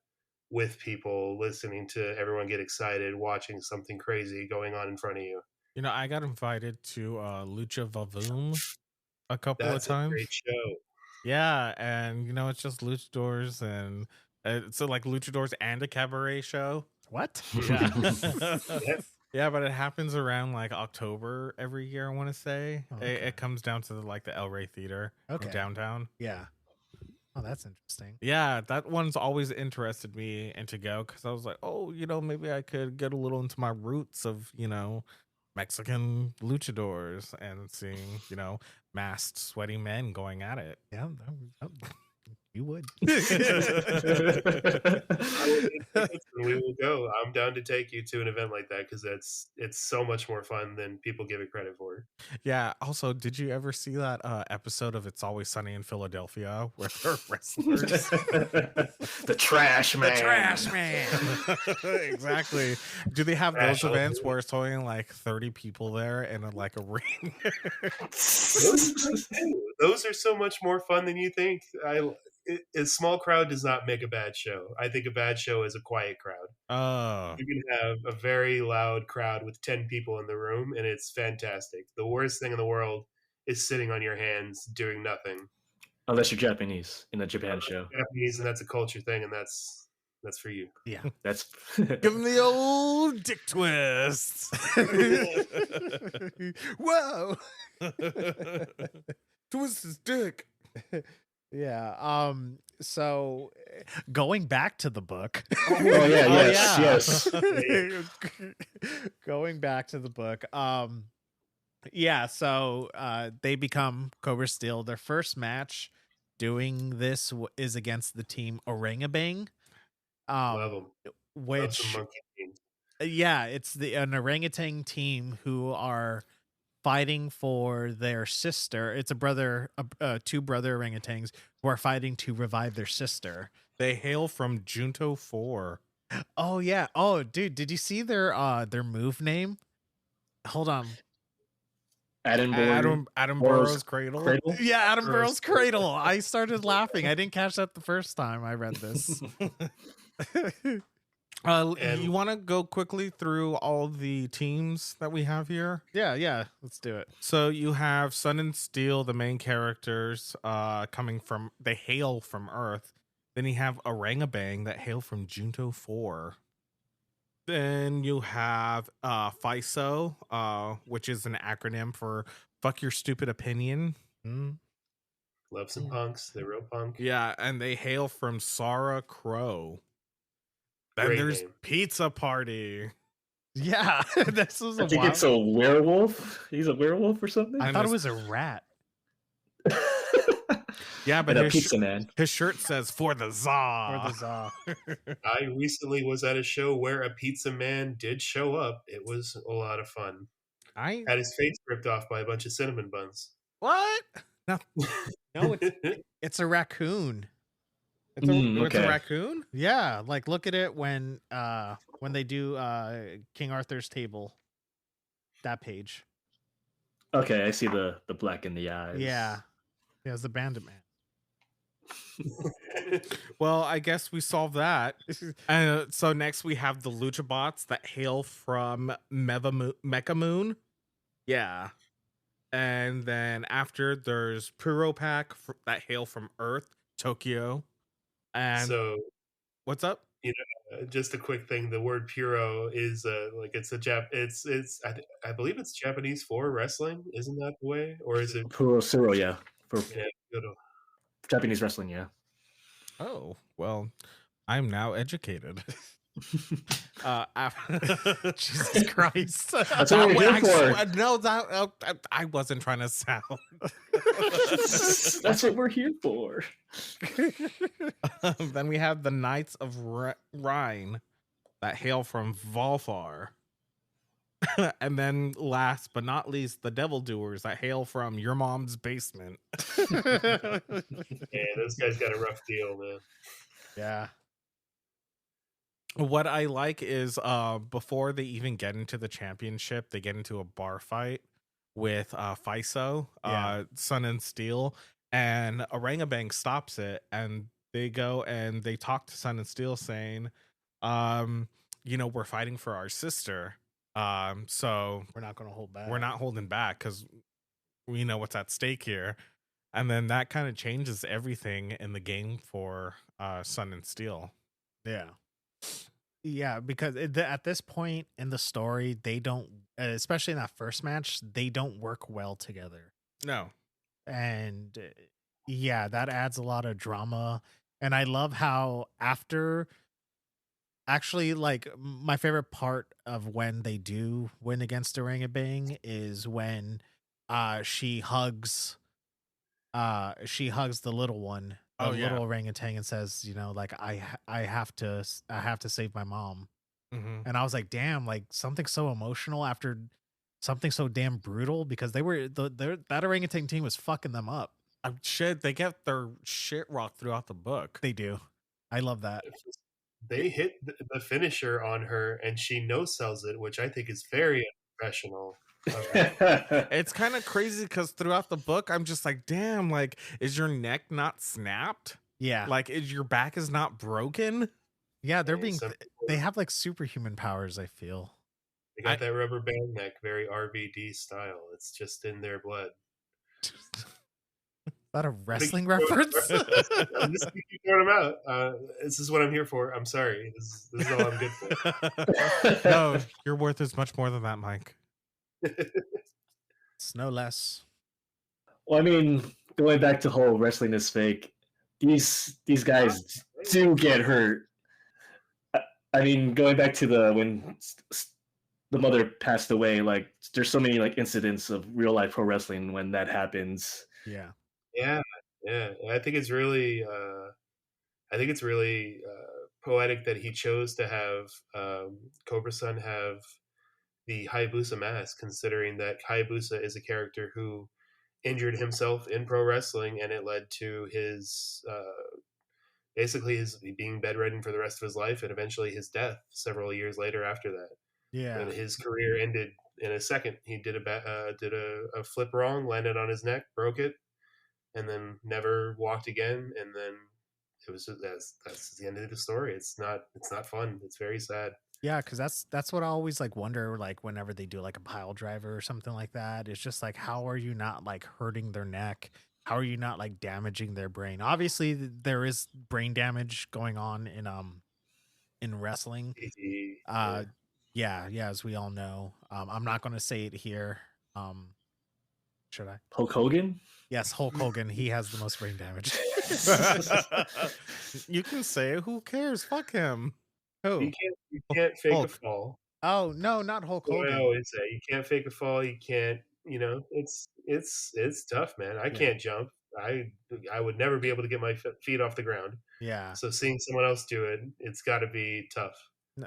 with people, listening to everyone get excited, watching something crazy going on in front of you. You know, I got invited to Lucha Vavoom a couple That's of times. a great show. Yeah, and you know, it's just luchadors, and so like luchadors and a cabaret show. What? Yeah. Yeah. Yeah, but it happens around like October every year, I want to say. Oh, okay. It comes down to like the El Rey Theater in downtown. Yeah. Oh, that's interesting. Yeah, that one's always interested me and to go, because I was like, oh, you know, maybe I could get a little into my roots of, you know, Mexican luchadors and seeing, you know, masked, sweaty men going at it. Yeah, you would. We will go. I'm down to take you to an event like that, because it's so much more fun than people give it credit for. Yeah. Also, did you ever see that episode of It's Always Sunny in Philadelphia where they're wrestlers? The Trash Man. The Trash Man. Exactly. Do they have those events where it's only like 30 people there and like a ring? Those are so much more fun than you think. A small crowd does not make a bad show. I think a bad show is a quiet crowd. Oh. You can have a very loud crowd with 10 people in the room, and it's fantastic. The worst thing in the world is sitting on your hands doing nothing. Unless you're Japanese in a Japan show. Japanese, and that's a culture thing, and that's for you. Yeah. That's Give him the old dick twist. Whoa. Twist his dick. Yeah. So going back to the book. Oh yeah, yes. Going back to the book. Yeah, so they become Cobra Steel. Their first match doing this is against the team Orangabang. Love them. Which Love some monkey teams. Yeah, it's an orangutan team who are fighting for their sister. It's two brother orangutans who are fighting to revive their sister. They hail from Junto 4. Oh yeah. Oh dude, did you see their move name? Hold on. Adam Burrow's Cradle. Yeah, Adam Burrow's Cradle. I started laughing. I didn't catch that the first time I read this. You want to go quickly through all the teams that we have here? Yeah, let's do it. So you have Sun and Steel, the main characters, they hail from Earth. Then you have Orangabang that hail from Junto 4. Then you have FISO, which is an acronym for Fuck Your Stupid Opinion. Love some punks. They're real punk. Yeah, and they hail from Sarah Crow. Then Great there's name. Pizza Party. Yeah, this was I think it's a werewolf. He's a werewolf or something. I thought it was a rat. Yeah, but and a pizza man. His shirt says "For the Za." For the Za. I recently was at a show where a pizza man did show up. It was a lot of fun. I had his face ripped off by a bunch of cinnamon buns. What? No, it's a raccoon. It's a raccoon? Yeah, like look at it when they do King Arthur's table. That page. Okay, I see the black in the eyes. Yeah, it's the Bandit Man. Well, I guess we solved that. So next we have the Lucha Bots that hail from Mecha Moon. Yeah. And then after there's Puro Pack that hail from Earth, Tokyo. And so what's up? Just a quick thing. The word puro is I believe it's Japanese for wrestling. Isn't that the way? Or is it Puro Zero? Yeah. For go to Japanese wrestling, yeah. Oh, well, I'm now educated. Jesus Christ. That's what we're here for. No, I wasn't trying to sound. That's what we're here for. Then we have the Knights of Rhine that hail from Volfar. And then last but not least, the Devil Doers that hail from your mom's basement. Yeah, those guys got a rough deal, man. Yeah. What I like is before they even get into the championship, they get into a bar fight with FISO, Sun and Steel, and Orangabang stops it, and they go and they talk to Sun and Steel saying, we're fighting for our sister. So we're not going to hold back. We're not holding back because we know what's at stake here. And then that kind of changes everything in the game for Sun and Steel. Yeah. Yeah, because at this point in the story, they don't, especially in that first match, they don't work well together. No. And yeah, that adds a lot of drama. And I love how after, actually, like, my favorite part of when they do win against Orangabang is when she hugs the little one. Little orangutan, and says, like, I have to save my mom. Mm-hmm. And I was like, damn, like something so emotional after something so damn brutal, because they were that orangutan team was fucking them up. Shit, they get their shit rocked throughout the book. They do. I love that. They hit the finisher on her, and she no-sells it, which I think is very unprofessional. It's kind of crazy because throughout the book I'm just like, damn, like, is your neck not snapped? Yeah, like, is your back is not broken? Yeah, they have like superhuman powers, I feel. They got that rubber band neck, very RVD style. It's just in their blood. Is that a wrestling reference? I'm just keep throwing them out. This is what I'm here for. I'm sorry. This is all I'm good for. No, your worth is much more than that, Mike. It's no less. Well, I mean, going back to whole wrestling is fake, these guys do get hurt. I mean, going back to when the mother passed away, like, there's so many like incidents of real life pro wrestling when that happens. Yeah. I think it's really poetic that he chose to have Cobra Sun have the Hayabusa mask, considering that Hayabusa is a character who injured himself in pro wrestling, and it led to his basically his being bedridden for the rest of his life, and eventually his death several years later after that. Yeah, and his career ended in a second. He did a flip wrong, landed on his neck, broke it, and then never walked again. And then it was just, that's the end of the story. It's not fun. It's very sad. Yeah, because that's what I always like wonder, like whenever they do like a pile driver or something like that. It's just like, how are you not like hurting their neck? How are you not like damaging their brain? Obviously, there is brain damage going on in wrestling. Yeah, as we all know. I'm not going to say it here. Should I? Hulk Hogan? Yes, Hulk Hogan. He has the most brain damage. You can say it. Who cares? Fuck him. Oh, you can't fake a fall. Oh no, not Hulk Hogan. I always say you can't fake a fall. You can't. It's tough, man. I can't jump. I would never be able to get my feet off the ground. Yeah. So seeing someone else do it, it's got to be tough.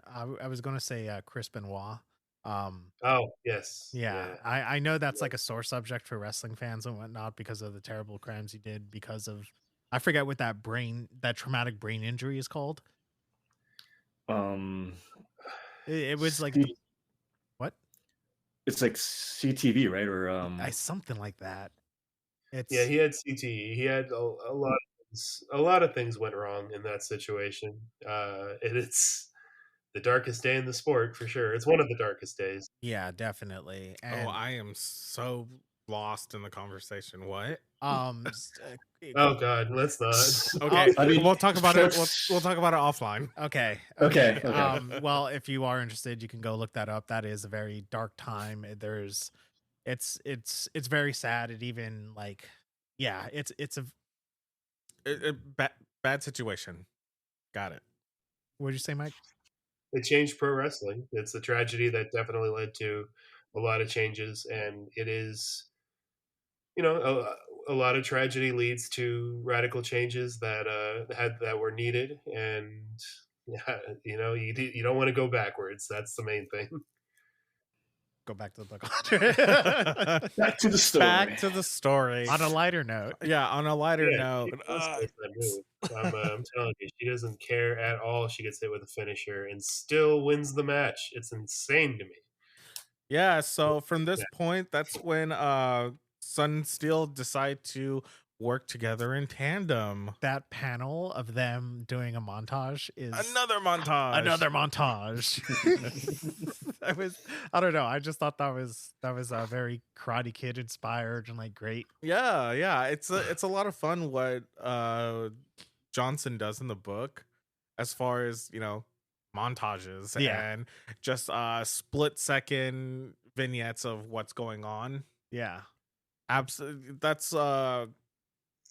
I was going to say Chris Benoit. Oh yes. Yeah. I know that's like a sore subject for wrestling fans and whatnot because of the terrible crimes he did. Because of, I forget what that traumatic brain injury is called. It was like what? It's like CTV, right? Or something like that. He had CTE. He had a lot of things went wrong in that situation. And it's the darkest day in the sport for sure. It's one of the darkest days. Yeah, definitely. And I am so lost in the conversation. What? Oh God, let's not. Okay, I mean, we'll talk about it. We'll talk about it offline. Okay. Well, if you are interested, you can go look that up. That is a very dark time. It's very sad. It even like, yeah, it's a bad situation. Got it. What did you say, Mike? it changed pro wrestling. It's a tragedy that definitely led to a lot of changes, and it is, a lot of tragedy leads to radical changes that were needed, and yeah, you don't want to go backwards. That's the main thing. Go back to the book. Back to the story. Back to the story. On a lighter note. Yeah, on a lighter Yeah, note. she does make that move. I'm telling you, she doesn't care at all. She gets hit with a finisher and still wins the match. It's insane to me. Yeah, so from this point, that's when Sun and Steel decide to work together in tandem. That panel of them doing a montage is Another montage. another montage. I don't know. I just thought that was very Karate Kid inspired and like great. Yeah, it's a lot of fun what Johnson does in the book as far as, montages and just split second vignettes of what's going on. Yeah. Absolutely. That's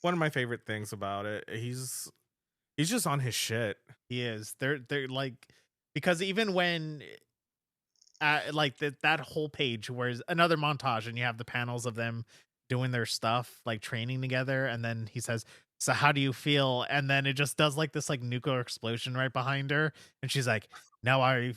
one of my favorite things about it. He's just on his shit. He is. They're like, because even when like that whole page where is another montage and you have the panels of them doing their stuff, like training together, and then he says, "So how do you feel?" And then it just does like this like nuclear explosion right behind her, and she's like, "Now I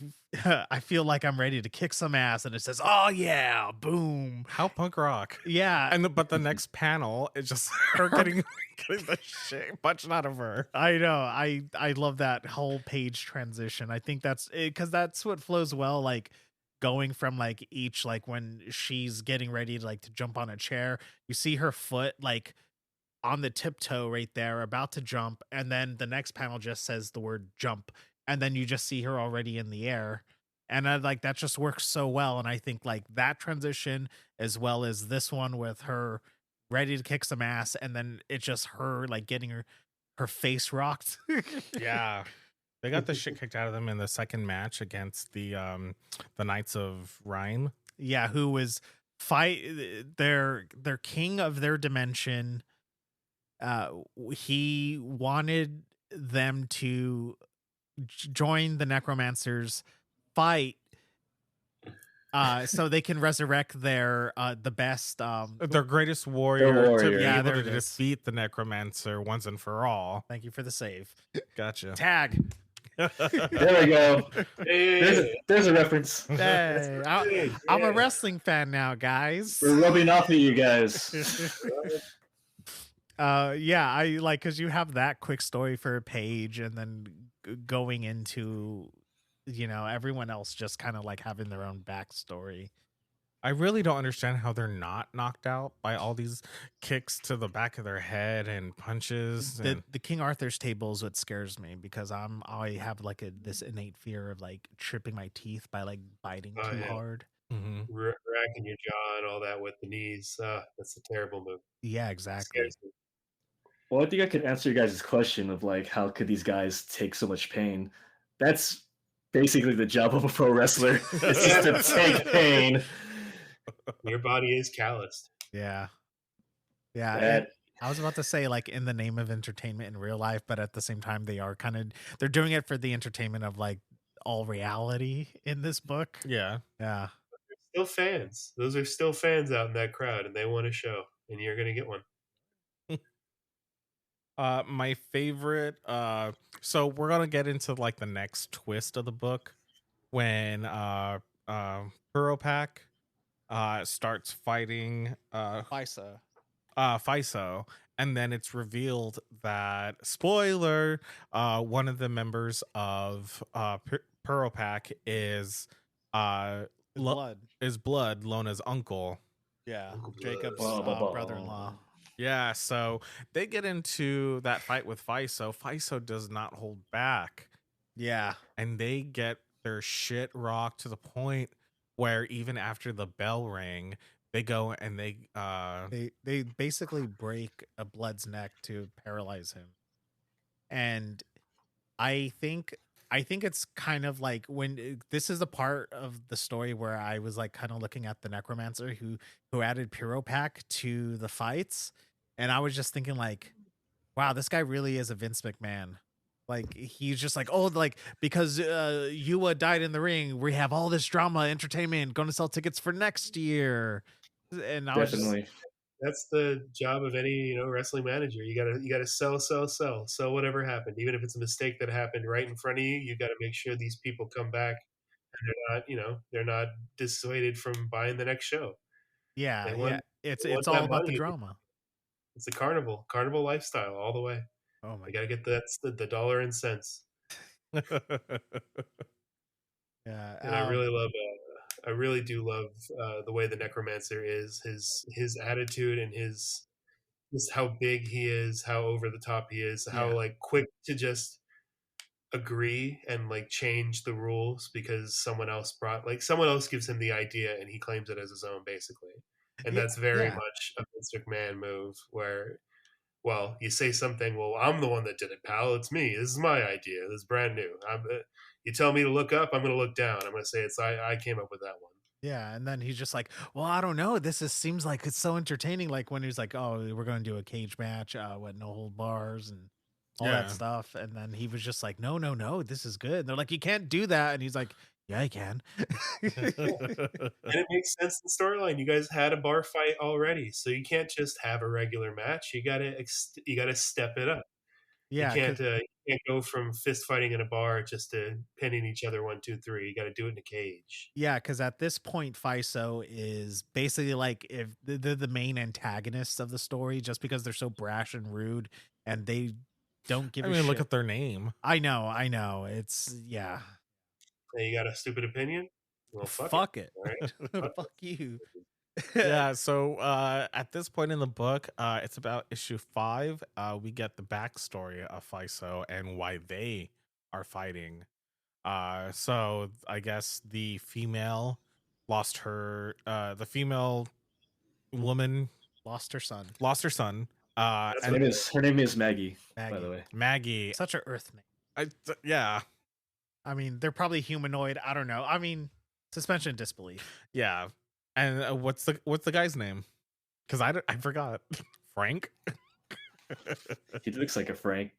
feel like I'm ready to kick some ass," and it says, "Oh yeah, boom." How punk rock. Yeah. But the next panel is just her getting the shit punched out of her. I know. I love that whole page transition. I think that's because that's what flows well, like going from like each, like when she's getting ready to like to jump on a chair, you see her foot like on the tiptoe right there about to jump, and then the next panel just says the word jump, and then you just see her already in the air. And I like that just works so well. And I think like that transition as well as this one with her ready to kick some ass, and then it's just her like getting her face rocked. Yeah. They got the shit kicked out of them in the second match against the Knights of Rhyme. Yeah, who was their king of their dimension. He wanted them to join the necromancers, fight so they can resurrect their the best Their greatest warrior, warrior. to be Yeah, able there to it is. defeat the necromancer once and for all. Thank you for the save. Gotcha. Tag. There we go. Hey, There's a reference. Hey, I'm a wrestling fan now, guys. We're rubbing off of you guys. Yeah, I like because you have that quick story for a page, and then going into everyone else just kind of like having their own backstory. I really don't understand how they're not knocked out by all these kicks to the back of their head and punches. And The King Arthur's table is what scares me, because I have like this innate fear of like tripping my teeth by like biting Oh, too yeah. hard. racking your jaw and all that with the knees. That's a terrible move. Yeah, exactly. Scares me. Well, I think I can answer you guys' question of like, how could these guys take so much pain? That's basically the job of a pro wrestler. It's just to take pain. Your body is calloused. Yeah. Yeah. and That, I was about to say like in the name of entertainment in real life, but at the same time they're doing it for the entertainment of like all reality in this book. yeah. Yeah. Still fans. Those are still fans out in that crowd, and they want a show, and you're gonna get one. My favorite. So we're gonna get into like the next twist of the book when Puropak starts fighting FISA. FISO, and then it's revealed that, spoiler, one of the members of Puropak is Blood, Lona's uncle. Yeah. Uncle Jacob's Blood. Blah. brother-in-law. Yeah, so they get into that fight with FISO. FISO does not hold back, Yeah. and they get their shit rocked to the point where even after the bell rang, they go and They basically break a Blood's neck to paralyze him. And I think it's kind of like when this is the part of the story where I was like kind of looking at the necromancer who added Puropak to the fights, and I was just thinking like, wow, this guy really is a Vince McMahon. Like he's just like, oh, like because Yua died in the ring, we have all this drama, entertainment, going to sell tickets for next year. And I was just Definitely. That's the job of any wrestling manager. You gotta sell whatever happened, even if it's a mistake that happened right in front of you. You got to make sure these people come back and they're not dissuaded from buying the next show. yeah, They yeah. want It's they want all that about the money. drama. It's a carnival lifestyle all the way. Oh my You got to get the dollar and cents. yeah. And I really do love the way the Necromancer is, his attitude and his just how big he is, how over the top he is, how Yeah. like quick to just agree and like change the rules because someone else gives him the idea and he claims it as his own basically. And Yeah, that's very yeah. much a Vince McMahon move where, well, you say something, well, I'm the one that did it, pal. It's me. This is my idea. This is brand new. You tell me to look up, I'm going to look down. I'm going to say I came up with that one. Yeah, and then he's just like, well, I don't know. Seems like it's so entertaining. Like when he's like, oh, we're going to do a cage match, with no hold bars and all Yeah. that stuff. And then he was just like, no, this is good. And they're like, you can't do that. And he's like, yeah, I can. And it makes sense in the storyline. You guys had a bar fight already, so you can't just have a regular match. You gotta step it up. Yeah, You can't go from fist fighting in a bar just to pinning each other 1, 2, 3. You got to do it in a cage. yeah, because at this point, FISO is basically like if they're the main antagonists of the story, just because they're so brash and rude, and they don't give. I a mean, look shit. at their name. I know. It's yeah. Hey, you got a stupid opinion? Well, Fuck it. All right. Fuck you. Yeah, so at this point in the book, it's about issue 5. We get the backstory of FISO and why they are fighting. So I guess the female the female woman Lost her son. lost her son. That's And Her name is Maggie, by Maggie. the way. Maggie. Such a Earth name. Yeah, I mean, they're probably humanoid. I don't know. I mean, suspension of disbelief. yeah. And what's the guy's name? Because I forgot. Frank. He looks like a Frank.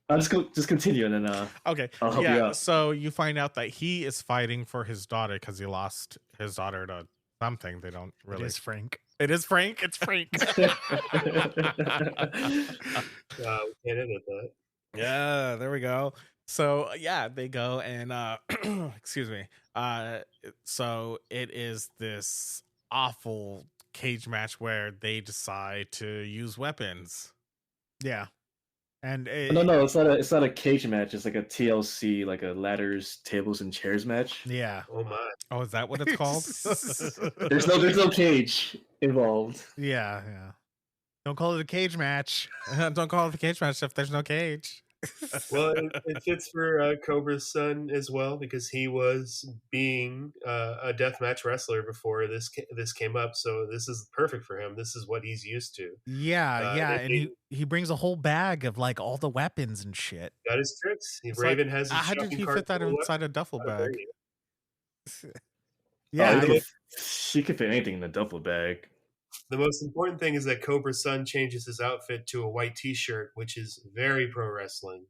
I'll just continue and then Okay. I'll help you out. So you find out that he is fighting for his daughter because he lost his daughter to something. They don't really. It is Frank. It is Frank. It's Frank. we can't edit that. Yeah, there we go. So yeah, they go and excuse me. So it is this awful cage match where they decide to use weapons. Yeah. And No, it's not a cage match. It's like a TLC, like a ladders, tables, and chairs match. Yeah. Oh my! Oh, is that what it's called? There's no cage involved. Yeah. Don't call it a cage match. Don't call it the cage match if there's no cage. Well, it fits for Cobra's son as well because he was being a deathmatch wrestler before this came up. So this is perfect for him. This is what he's used to. Yeah, and he brings a whole bag of like all the weapons and shit. Got his tricks. It's Raven like, has. His how did shopping he cart fit that full of inside a duffel bag? Yeah, She could fit anything in a duffel bag. The most important thing is that Cobra's son changes his outfit to a white T-shirt, which is very pro wrestling.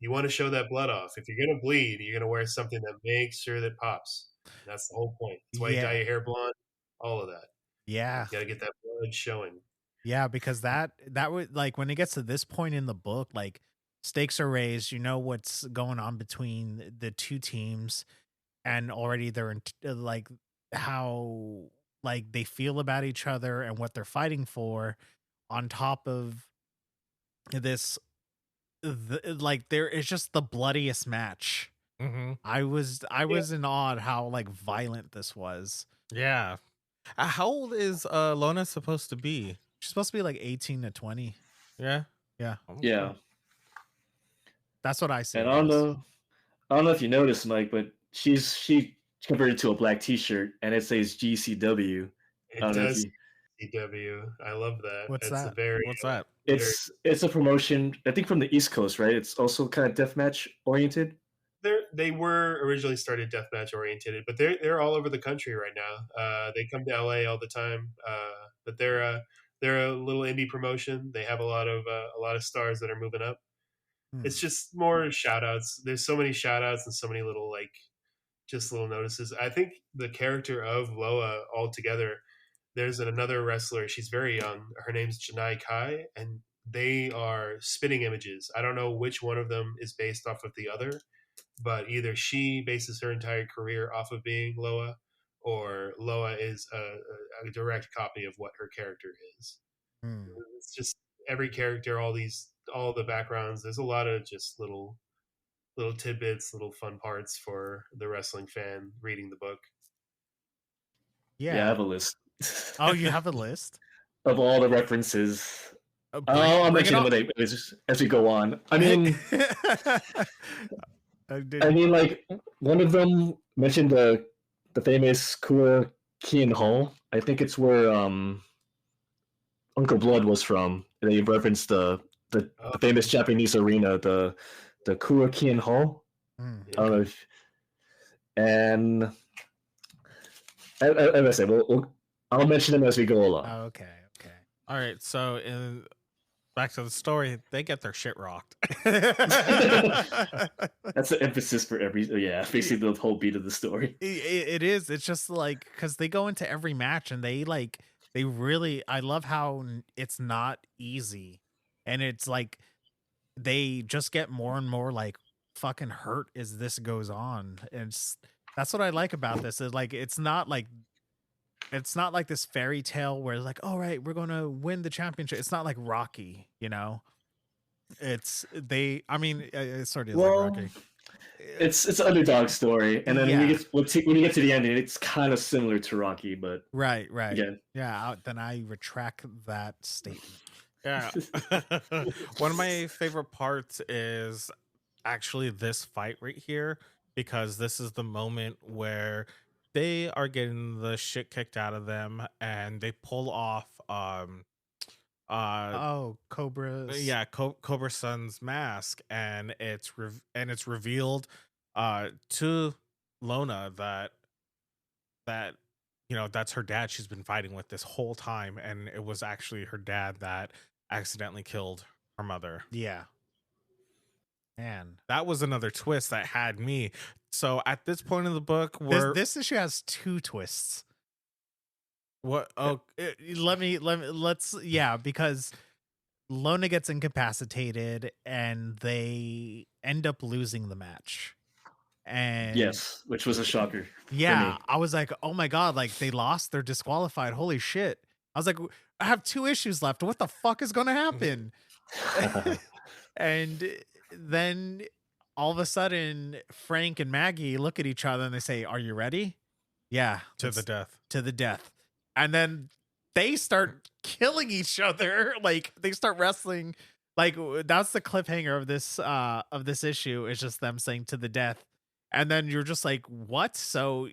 You want to show that blood off. If you're going to bleed, you're going to wear something that makes sure that pops. That's the whole point. That's why you dye your hair blonde, all of that. Yeah. You got to get that blood showing. Yeah, because that would like when it gets to this point in the book, like stakes are raised. You know what's going on between the two teams, and already they're like how like they feel about each other and what they're fighting for. On top of this, like there is just the bloodiest match. Mm-hmm. I was in awe at how like violent this was. Yeah. How old is Lona supposed to be? She's supposed to be like 18 to 20. Yeah. Yeah. Yeah. That's what I see. And I don't know if you noticed, Mike, but she converted to a black T-shirt and it says GCW. It does. GCW. I love that. What's It's that? What's that? It's a promotion, I think, from the East Coast, right? It's also kind of deathmatch oriented. They were originally started deathmatch oriented, but they're all over the country right now. They come to LA all the time, but they're they're a little indie promotion. They have a lot of stars that are moving up. It's just more shout outs. There's so many shout outs and so many little like just little notices. I think the character of Loa altogether, there's another wrestler. She's very young. Her name's Janai Kai, and they are spitting images. I don't know which one of them is based off of the other, but either she bases her entire career off of being Loa, or Loa is a direct copy of what her character is. It's just every character, all the backgrounds. There's a lot of just little tidbits, little fun parts for the wrestling fan reading the book. Yeah, I have a list. Oh, you have a list of all the references. I'll mention them as we go on. I mean, like one of them mentioned the famous Kura Kien Hall. I think it's where Uncle Blood was from. They referenced the famous Japanese arena, the Kura Kien Hall. I don't know if, and as I said, I'll mention them as we go along. Okay. All right. So back to the story, they get their shit rocked. That's the emphasis for basically the whole beat of the story. It is. It's just like, because they go into every match and they really, I love how it's not easy, and it's like they just get more and more like fucking hurt as this goes on. And that's what I like about this, is like it's not like this fairy tale where it's like, all right, we're gonna win the championship. It's not like Rocky, you know. It sort of is like Rocky. It's an underdog story, and then when you get to the ending, it's kind of similar to Rocky, but right. Then I retract that statement. Yeah. One of my favorite parts is actually this fight right here, because this is the moment where they are getting the shit kicked out of them, and they pull off Cobra's Cobra Sun's mask, and it's revealed to Lona that that's her dad she's been fighting with this whole time, and it was actually her dad that accidentally killed her mother. Yeah. Man, that was another twist that had me. So at this point in the book, this issue has two twists. What? Oh, because Lona gets incapacitated and they end up losing the match. And yes, which was a shocker. Yeah, I was like, oh my god, like they lost, they're disqualified. Holy shit. I was like, I have 2 issues left. What the fuck is going to happen? And then all of a sudden, Frank and Maggie look at each other and they say, "Are you ready?" Yeah. To the death. To the death. And then they start killing each other. Like they start wrestling. Like that's the cliffhanger of this issue. Is just them saying "to the death." And then you're just like, what? So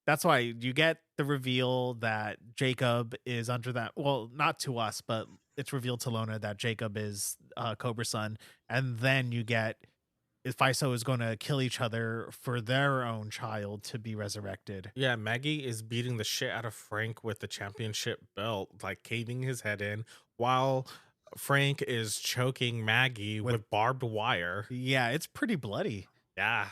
that's why you get the reveal that Jacob is under that. Well, not to us, but it's revealed to Lona that Jacob is Cobra Sun. And then you get FISO is going to kill each other for their own child to be resurrected. Yeah, Maggie is beating the shit out of Frank with the championship belt, like caving his head in, while Frank is choking Maggie with barbed wire. Yeah, it's pretty bloody. Yeah.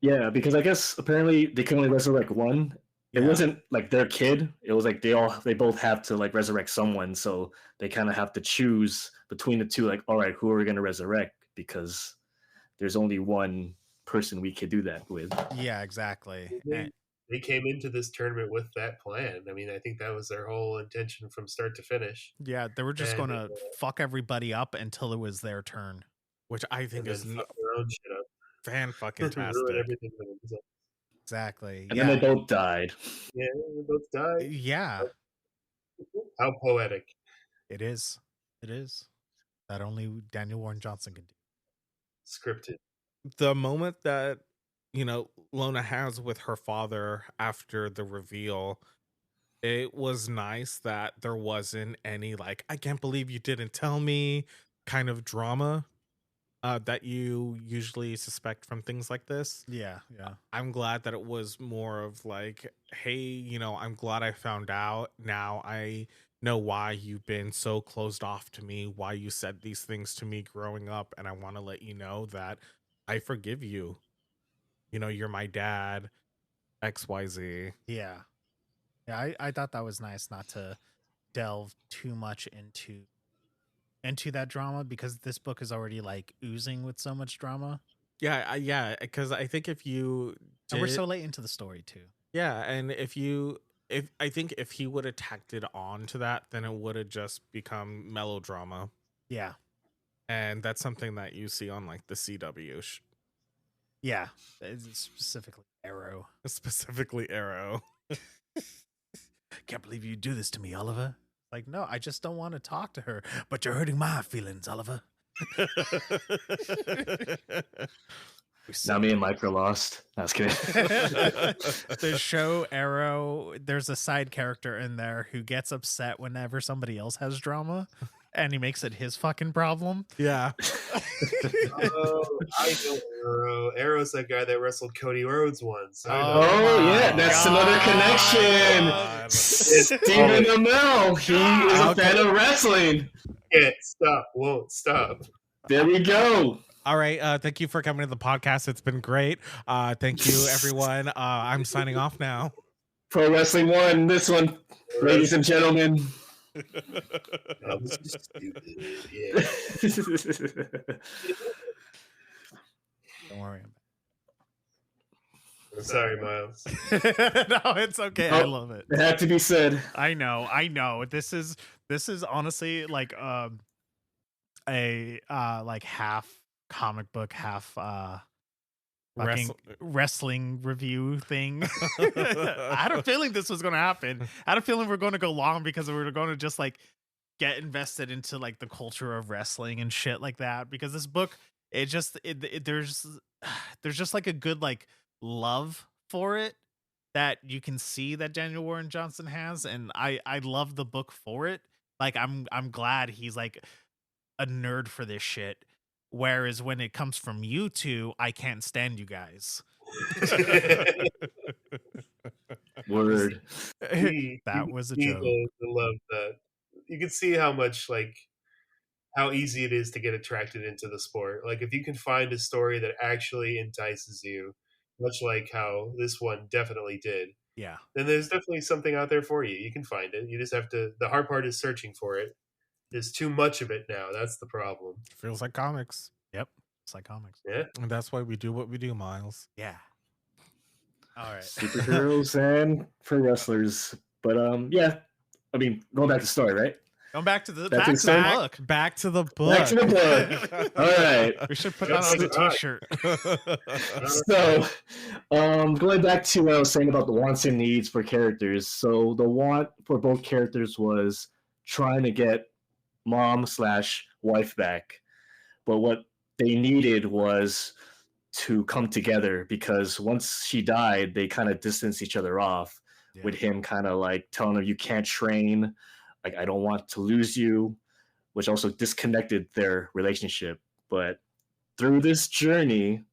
Yeah, because I guess apparently they can only resurrect one. It wasn't like their kid. It was like they both have to like resurrect someone, so they kind of have to choose between the two. Like, all right, who are we going to resurrect? Because there's only one person we could do that with. Yeah, exactly. They came into this tournament with that plan. I mean, I think that was their whole intention from start to finish. Yeah, they were just going to fuck everybody up until it was their turn. Which I think is fuck their own shit up. Fan-fucking-tastic. Exactly. And then they both died. Yeah, they both died. Yeah. How poetic. It is. It is. That only Daniel Warren Johnson can do. Scripted. The moment that, Lona has with her father after the reveal, it was nice that there wasn't any like, I can't believe you didn't tell me kind of drama. that you usually suspect from things like this. Yeah, yeah. I'm glad that it was more of like, hey, I'm glad I found out. Now I know why you've been so closed off to me, why you said these things to me growing up, and I want to let you know that I forgive you. You're my dad, XYZ. Yeah. Yeah, I thought that was nice not to delve too much into that drama, because this book is already like oozing with so much drama. Yeah, because I think if you And we're did, so late into the story too. yeah, and if I think if he would have tacked it on to that, then it would have just become melodrama, Yeah. and that's something that you see on like the CW, Yeah. It's specifically Arrow. specifically Arrow. Can't believe you do this to me, Oliver. Like, no, I just don't want to talk to her. But you're hurting my feelings, Oliver. Now me and Mike are lost. No, I was kidding. The show Arrow, there's a side character in there who gets upset whenever somebody else has drama, and he makes it his fucking problem. Yeah. Oh, I know Arrow. Arrow's that guy that wrestled Cody Rhodes once. I know. Oh my yeah, that's another connection. Stephen Amell, he is a fan of wrestling. Can't stop, won't stop. There we go. All right. Thank you for coming to the podcast. It's been great. Thank you, everyone. I'm signing off now. Pro Wrestling 1, this one, ladies and gentlemen. That was stupid. Yeah. Don't worry. I'm sorry, Miles. No, it's okay. I love it. It had to be said. I know. This is honestly like a like half comic book, half fucking wrestling review thing. I had a feeling this was gonna happen. I had a feeling we're gonna go long because we were gonna just like get invested into like the culture of wrestling and shit like that. Because this book, there's just like a good like love for it that you can see that Daniel Warren Johnson has, and I love the book for it. Like I'm glad he's like a nerd for this shit. Whereas when it comes from you two, I can't stand you guys. Word. That was a joke. I love that. You can see how much how easy it is to get attracted into the sport. Like if you can find a story that actually entices you, much like how this one definitely did. Yeah. Then there's definitely something out there for you. You can find it. You just have to. The hard part is searching for it. There's too much of it now. That's the problem. Feels like comics. Yep. It's like comics. Yeah. And that's why we do what we do, Miles. Yeah. All right. Superheroes and pro wrestlers. But yeah. I mean, going back to the story, right? Going back to the Back to the book. Back to the book. Back to the book. All right. We should put that on the t-shirt. So, going back to what I was saying about the wants and needs for characters. So the want for both characters was trying to get mom/wife back, but what they needed was to come together, because once she died, they kind of distanced each other off. Yeah. With him kind of like telling her, you can't train, like I don't want to lose you, which also disconnected their relationship. But through this journey,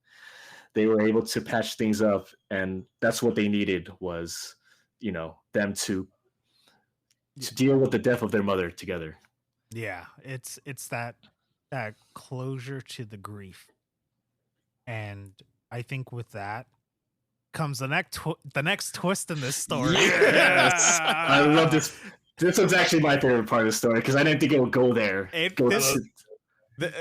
they were able to patch things up, and that's what they needed was, them to deal with the death of their mother together. Yeah, it's that closure to the grief, and I think with that comes the next twist in this story. Yes, I love this. This was actually my favorite part of the story because I didn't think it would go there.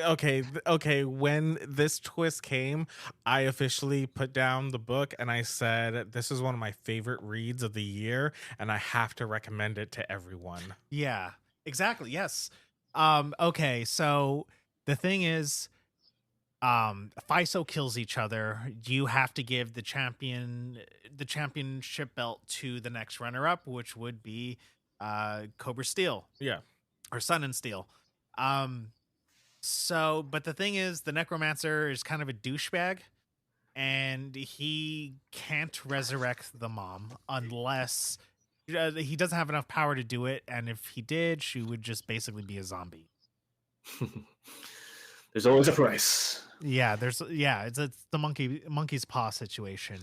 Okay. When this twist came, I officially put down the book and I said, this is one of my favorite reads of the year, and I have to recommend it to everyone. Yeah, exactly. Yes. Okay. So the thing is, FISO kills each other. You have to give the championship belt to the next runner-up, which would be Cobra Steel. Yeah. Or Sun and Steel. So, but the thing is, the Necromancer is kind of a douchebag, and he can't resurrect the mom unless he doesn't have enough power to do it. And if he did, she would just basically be a zombie. There's always a price. Yeah, it's the monkey's paw situation.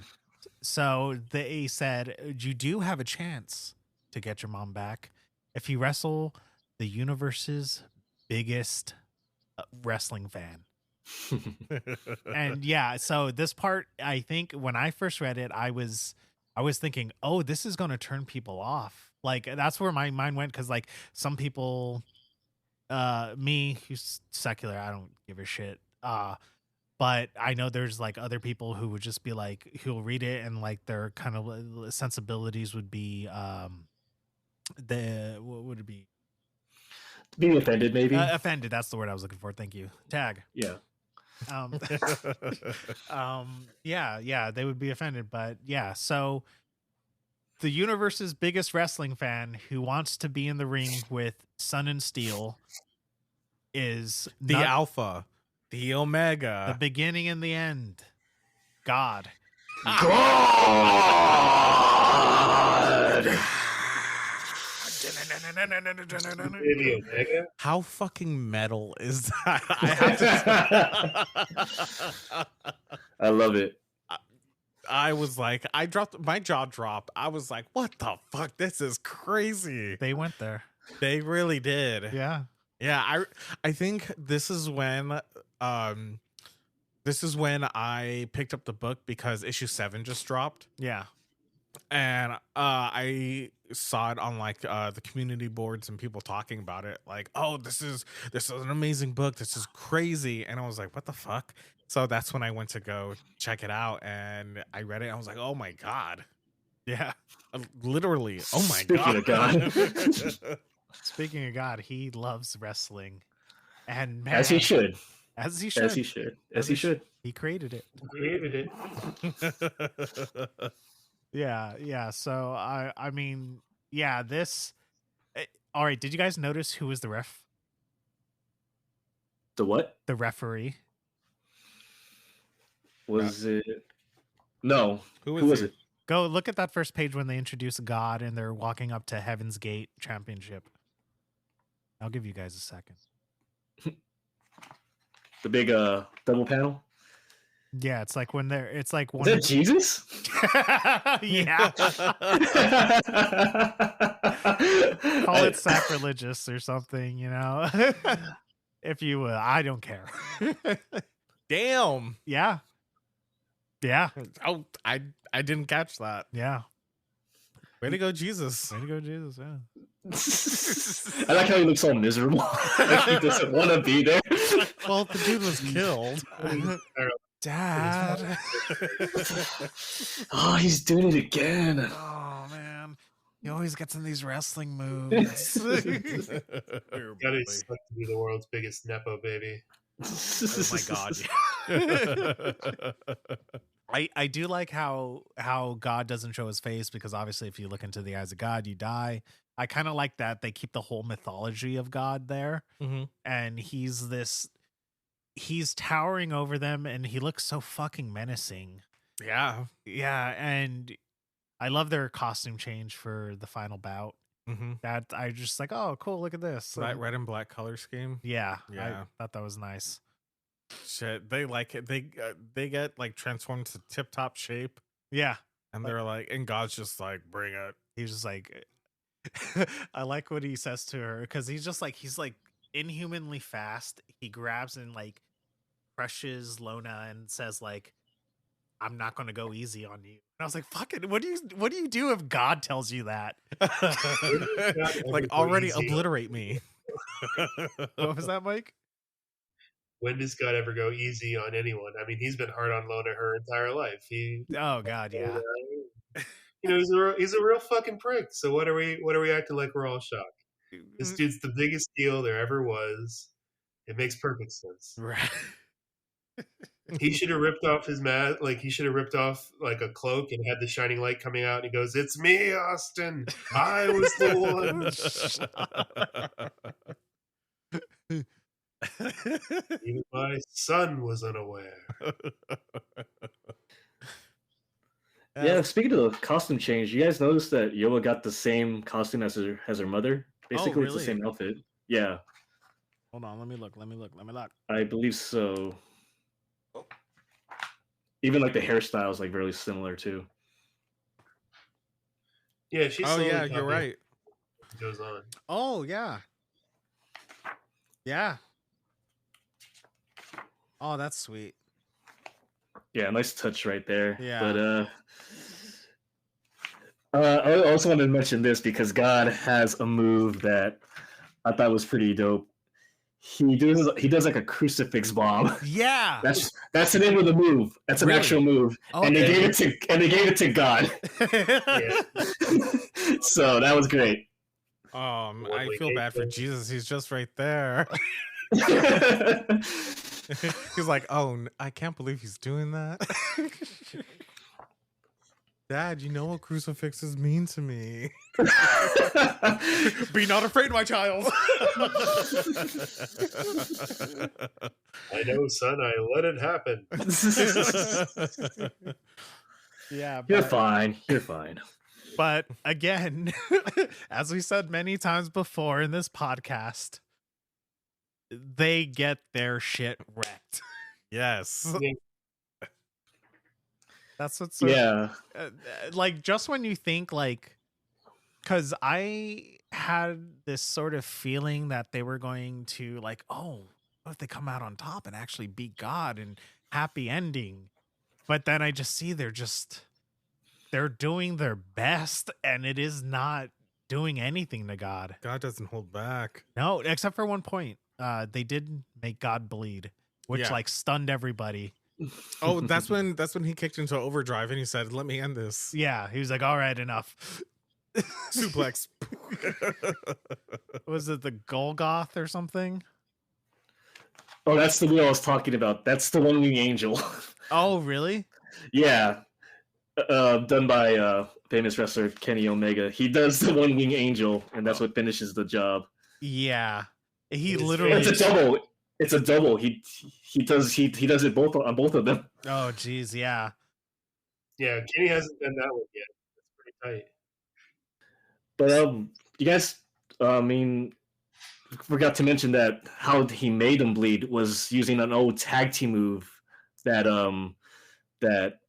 So they said you do have a chance to get your mom back if you wrestle the universe's biggest wrestling fan. And yeah, so this part, I think when I first read it, I was thinking, oh, this is going to turn people off. Like that's where my mind went, because like some people, me who's secular, I don't give a shit. But I know there's like other people who would just be like, who'll read it and like their kind of sensibilities would be, what would it be? Being offended, maybe. Offended. That's the word I was looking for. Thank you. Tag. Yeah. Yeah, they would be offended, but yeah. So the universe's biggest wrestling fan who wants to be in the ring with Sun and Steel is the Alpha, the Omega, the beginning and the end. God. How fucking metal is that? I have to I love it. I was like, my jaw dropped. I was like, what the fuck? This is crazy. They went there. They really did. Yeah. Yeah, I think this is when I picked up the book because issue 7 just dropped. Yeah. And I saw it on like the community boards and people talking about it, like, oh, this is an amazing book. This is crazy. And I was like, what the fuck? So that's when I went to go check it out, and I read it. And I was like, oh my God. Yeah. Literally. Oh my Speaking of God. Speaking of God, he loves wrestling. And man, As he should. As he should. As he should. As he should. He created it. Created it. Yeah. So I mean, yeah, this. All right. Did you guys notice who was the ref? The what? The referee. Was it? No. Who was it? Go look at that first page when they introduce God and they're walking up to Heaven's Gate Championship. I'll give you guys a second. The big double panel. Yeah, it's like when they're. It's like one. Is that Jesus? Yeah. Call it sacrilegious or something, you know. If you will, I don't care. Damn. Yeah. Yeah. Oh, I didn't catch that. Yeah. Way to go, Jesus. Way to go, Jesus. Yeah. I like how he looks all miserable. Like he doesn't want to be there. Well, the dude was killed. Dad. Oh, he's doing it again. Oh man, he always gets in these wrestling moves. Got to be the world's biggest nepo baby. Oh my God. I do like how God doesn't show his face, because obviously if you look into the eyes of God, you die. I kind of like that they keep the whole mythology of God there. Mm-hmm. And he's towering over them, and he looks so fucking menacing. Yeah. Yeah, and I love their costume change for the final bout. Mm-hmm. That I just like, oh, cool, look at this. That red and black color scheme. Yeah. Yeah. I thought that was nice. Shit, they like it. They get like transformed to tip top shape. Yeah. And they're like, and God's just like, bring it. He's just like, I like what he says to her, because he's like inhumanly fast. He grabs and like crushes Lona and says like, I'm not going to go easy on you. And I was like, fucking, what do you do if God tells you that? Like, already obliterate me. What was that, Mike? When does God ever go easy on anyone? I mean, he's been hard on Lona her entire life. Oh God, yeah. He's a real fucking prick. So what are we acting like we're all shocked? This dude's the biggest deal there ever was. It makes perfect sense. Right. He should have ripped off his mask. Like, he should have ripped off like a cloak and had the shining light coming out. And he goes, "It's me, Austin. I was the one." Even my son was unaware. Yeah, speaking of the costume change, you guys noticed that Yoa got the same costume as her mother? Basically, really? It's the same outfit. Yeah. Hold on, let me look. I believe so. Even like the hairstyle is like really similar too. Yeah, she's Oh slowly yeah, you're copying right. what goes on. Oh yeah. Yeah. Oh, that's sweet. Yeah, nice touch right there. Yeah. But I also wanted to mention this because God has a move that I thought was pretty dope. He does like a crucifix bomb. Yeah. That's the name of the move. That's an Really? actual move. Okay. And they gave it to God. Yeah. So that was great. I feel bad for Jesus. He's just right there. He's like, oh, I can't believe he's doing that. Dad, you know what crucifixes mean to me. Be not afraid, my child. I know, son. I let it happen. Yeah. You're fine. You're fine. But again, as we said many times before in this podcast, they get their shit wrecked. Yes. Yeah. That's what's like, just when you think like, because I had this sort of feeling that they were going to like, oh, what if they come out on top and actually beat God and happy ending? But then I just see they're doing their best and it is not doing anything to God. God doesn't hold back. No, except for one point. They did make God bleed, which like stunned everybody. Oh, that's when he kicked into overdrive and he said, "Let me end this." Yeah, he was like, "All right, enough." Suplex. Was it the Golgoth or something? Oh, that's the wheel I was talking about. That's the One Wing Angel. Oh, really? Yeah. Done by famous wrestler Kenny Omega. He does the One Wing Angel, and that's what finishes the job. Yeah. He It's literally It's a double. It's a double. He does it both on both of them. Oh, geez, yeah. Yeah, Kenny hasn't done that one yet. That's pretty tight. But you guys, forgot to mention that how he made them bleed was using an old tag team move that that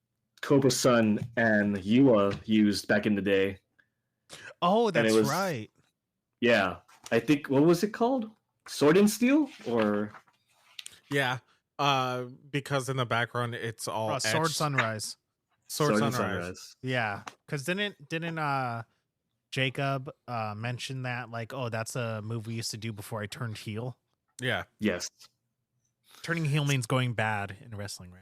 Cobra Sun and Yua used back in the day. Oh, that's right. Yeah, I think, what was it called? Sword and Steel, or Yeah. Because in the background it's all Sword etched. Sunrise. Sword and Sunrise. Yeah, because didn't Jacob mention that, like, oh, that's a move we used to do before I turned heel? Yeah. Yes, Turning heel means going bad in wrestling, right?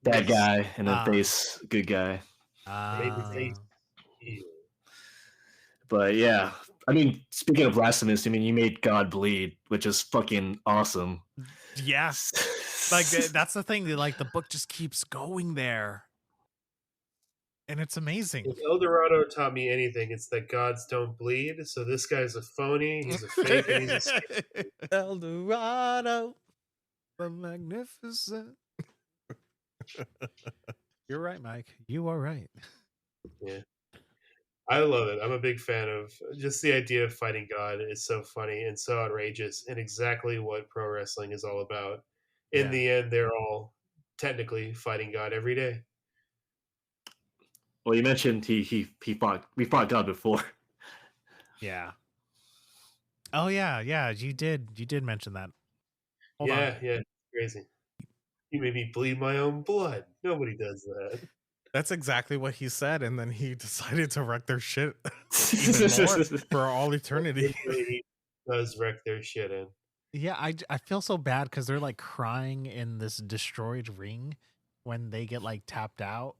bad guy and then face good guy. Babyface. But yeah, I mean, speaking of blasphemous, I mean, you made God bleed, which is fucking awesome. Yeah, like that's the thing. Like the book just keeps going there, and it's amazing. If El Dorado taught me anything, it's that gods don't bleed. So this guy's a phony. He's a fake. And he's a El Dorado, the magnificent. You're right, Mike. You are right. Yeah. I love it. I'm a big fan of just the idea of fighting God. Is so funny and so outrageous, and exactly what pro wrestling is all about. In the end, they're all technically fighting God every day. Well, you mentioned we fought God before. Yeah. Oh yeah. You did mention that. Hold on. Yeah, it's crazy. You made me bleed my own blood. Nobody does that. That's exactly what he said, and then he decided to wreck their shit even more for all eternity. He does wreck their shit in. Yeah, I feel so bad because they're like crying in this destroyed ring when they get like tapped out.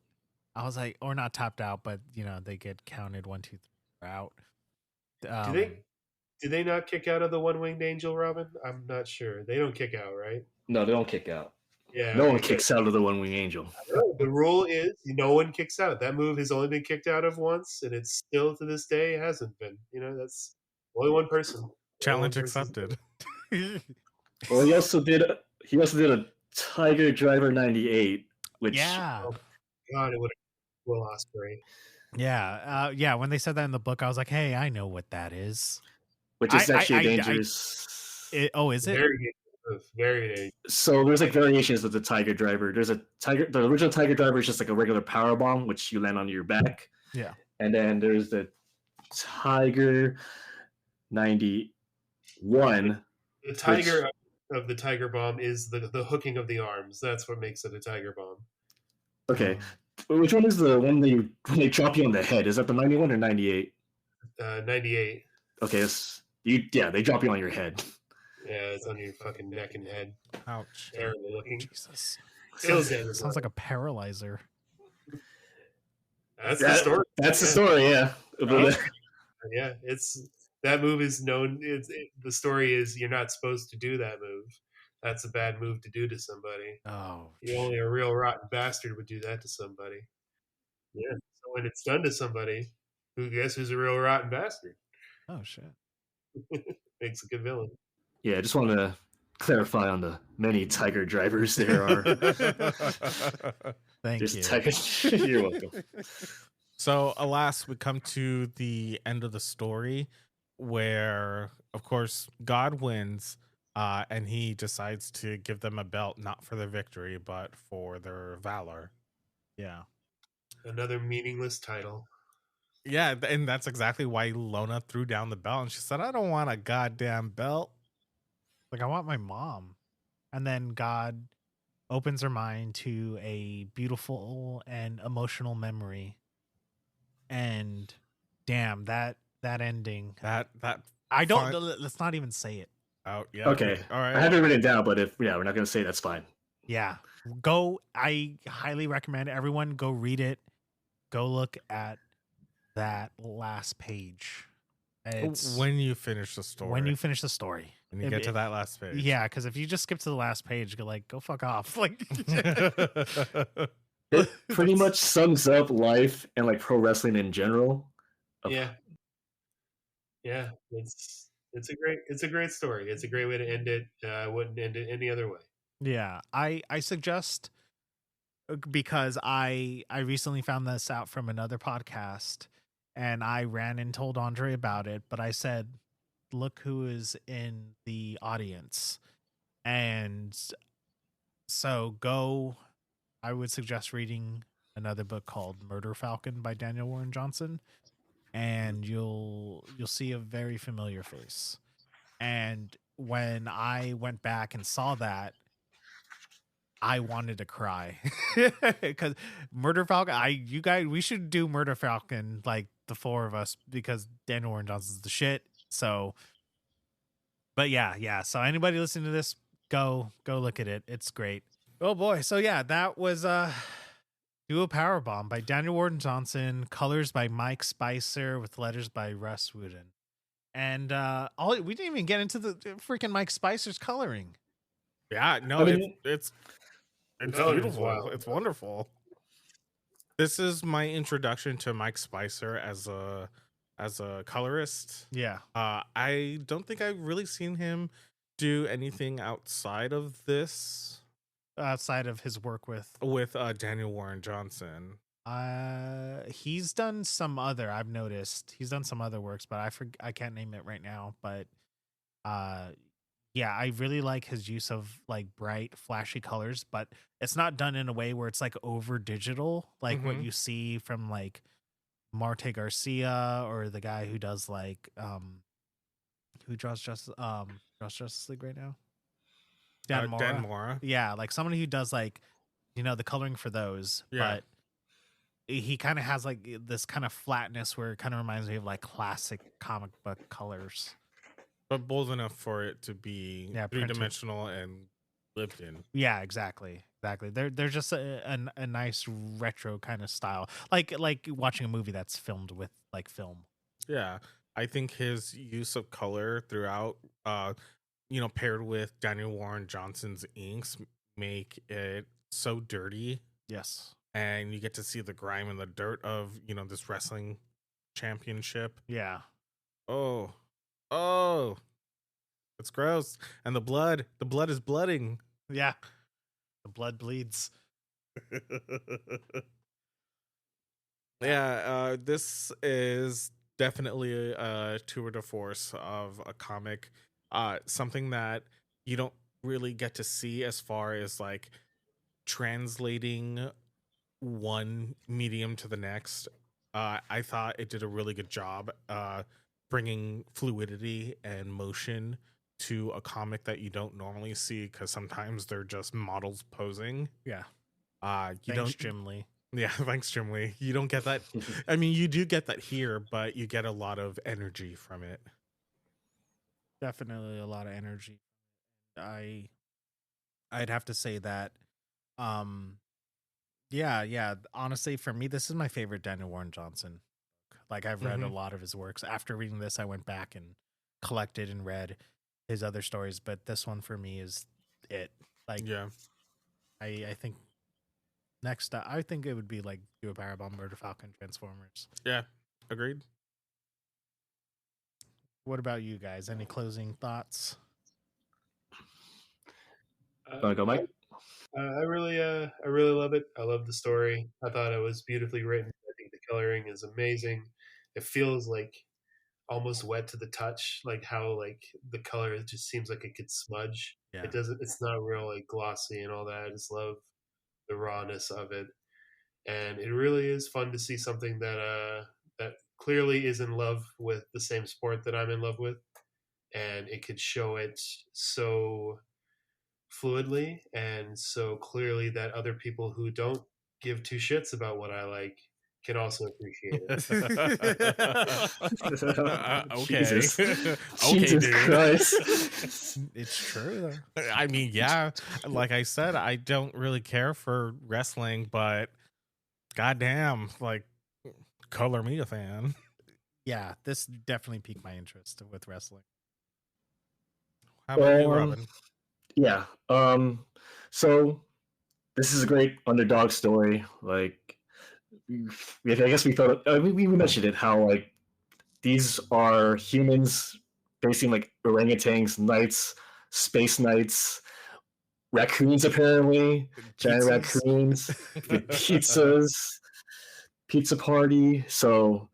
I was like, or not tapped out, but they get counted 1, 2, 3 out. Do they not kick out of the one-winged angel, Robin? I'm not sure. They don't kick out, right? No, they don't kick out. Yeah, no one kicks out of the One Wing Angel. The rule is no one kicks out. That move has only been kicked out of once, and it's still to this day hasn't been. That's only one person. Challenge accepted. Well, he also did a Tiger Driver 98, which God, it would have Will Ospreay. Yeah, when they said that in the book, I was like, hey, I know what that is. Which is actually dangerous. Is it? Very dangerous. Very dangerous. So there's like variations of the Tiger Driver. There's a Tiger. The original Tiger Driver is just like a regular power bomb, which you land on your back. Yeah. And then there's the Tiger 91. The Tiger of the Tiger Bomb is the hooking of the arms. That's what makes it a Tiger Bomb. Okay. Which one is the one when they drop you on the head? Is that the 91 or 98? 98. Okay, they drop you on your head. Yeah, it's on your fucking neck and head. Ouch. Terrible looking. Jesus. Sounds like a paralyzer. That's the story. That's the story, yeah. Yeah, that move is known. The story is you're not supposed to do that move. That's a bad move to do to somebody. Oh. Only a real rotten bastard would do that to somebody. Yeah. So when it's done to somebody, who's a real rotten bastard? Oh shit. Makes a good villain. Yeah, I just wanted to clarify on the many Tiger Drivers there are. Thank you. Tiger. You're welcome. So, alas, we come to the end of the story where, of course, God wins, and he decides to give them a belt, not for their victory, but for their valor. Yeah. Another meaningless title. Yeah, and that's exactly why Lona threw down the belt, and she said, I don't want a goddamn belt. Like, I want my mom. And then God opens her mind to a beautiful and emotional memory. And damn, that ending. That I don't. Let's not even say it. Oh yeah. Okay. All right. I have it written down, but we're not gonna say it, that's fine. Yeah. Go. I highly recommend everyone go read it. Go look at that last page. When you finish the story. When you finish the story. When you get to that last page. Yeah, because if you just skip to the last page, go fuck off. Like. It pretty much sums up life and like pro wrestling in general. Yeah. It's a great story. It's a great way to end it. I wouldn't end it any other way. Yeah, I suggest, because I recently found this out from another podcast, and I ran and told Andre about it. But I said, look who is in the audience, and so go. I would suggest reading another book called Murder Falcon by Daniel Warren Johnson, and you'll see a very familiar face. And when I went back and saw that, I wanted to cry because Murder Falcon. We should do Murder Falcon, like the four of us, because Daniel Warren Johnson's the shit. So, but yeah. So anybody listening to this, go look at it. It's great. Oh boy. So yeah, that was Do a Powerbomb by Daniel Warren Johnson, colors by Mike Spicer, with letters by Russ Wooden. And we didn't even get into the freaking Mike Spicer's coloring. Yeah, no, I mean, it's No, beautiful. wow. It's wonderful. This is my introduction to Mike Spicer as a colorist. Yeah. I don't think I've really seen him do anything outside of this. Outside of his work with Daniel Warren Johnson. He's done some other, I've noticed. He's done some other works, but I can't name it right now. But yeah, I really like his use of like bright, flashy colors, but it's not done in a way where it's like over digital, like what you see from like Marte Garcia or the guy who does like who draws Justice League right now. Dan Mora. Yeah, like somebody who does like, the coloring for those. Yeah. But he kind of has like this kind of flatness where it kind of reminds me of like classic comic book colors. But bold enough for it to be three-dimensional and lived in. Yeah, exactly. They're just a nice retro kind of style, like watching a movie that's filmed with like film. Yeah, I think his use of color throughout, paired with Daniel Warren Johnson's inks, make it so dirty. Yes, and you get to see the grime and the dirt of this wrestling championship. Yeah. Oh, it's gross. And the blood is blooding. Yeah, the blood bleeds. Yeah, this is definitely a tour de force of a comic. something that you don't really get to see as far as like translating one medium to the next. I thought it did a really good job bringing fluidity and motion to a comic that you don't normally see, because sometimes they're just models posing. Yeah. You Thanks, don't. Jim Lee. Yeah, thanks, Jim Lee. You don't get that. I mean, you do get that here, but you get a lot of energy from it. Definitely a lot of energy. I'd have to say that. Yeah. Honestly, for me, this is my favorite Daniel Warren Johnson. Like, I've read a lot of his works. After reading this, I went back and collected and read his other stories, but this one for me is it. Like, Yeah. I think next, I think it would be like Do a Powerbomb, Murder Falcon, Transformers. Yeah, agreed. What about you guys? Any closing thoughts? Wanna go, Mike? I really love it. I love the story. I thought it was beautifully written. I think the coloring is amazing. It feels like almost wet to the touch, like how like the color just seems like it could smudge. Yeah. It doesn't. It's not real like glossy and all that. I just love the rawness of it, and it really is fun to see something that clearly is in love with the same sport that I'm in love with, and it could show it so fluidly and so clearly that other people who don't give two shits about what I like can also appreciate it. Okay. Jesus. Okay, Jesus dude. Christ. It's true, though. I mean, yeah, like I said, I don't really care for wrestling, but goddamn, like, color me a fan. Yeah, this definitely piqued my interest with wrestling. How about you, Robin? Yeah. So this is a great underdog story. Like, I guess we thought we mentioned it, how like these are humans facing like orangutans, knights, space knights, raccoons, apparently giant Pizzas. raccoons with pizzas, pizza party. So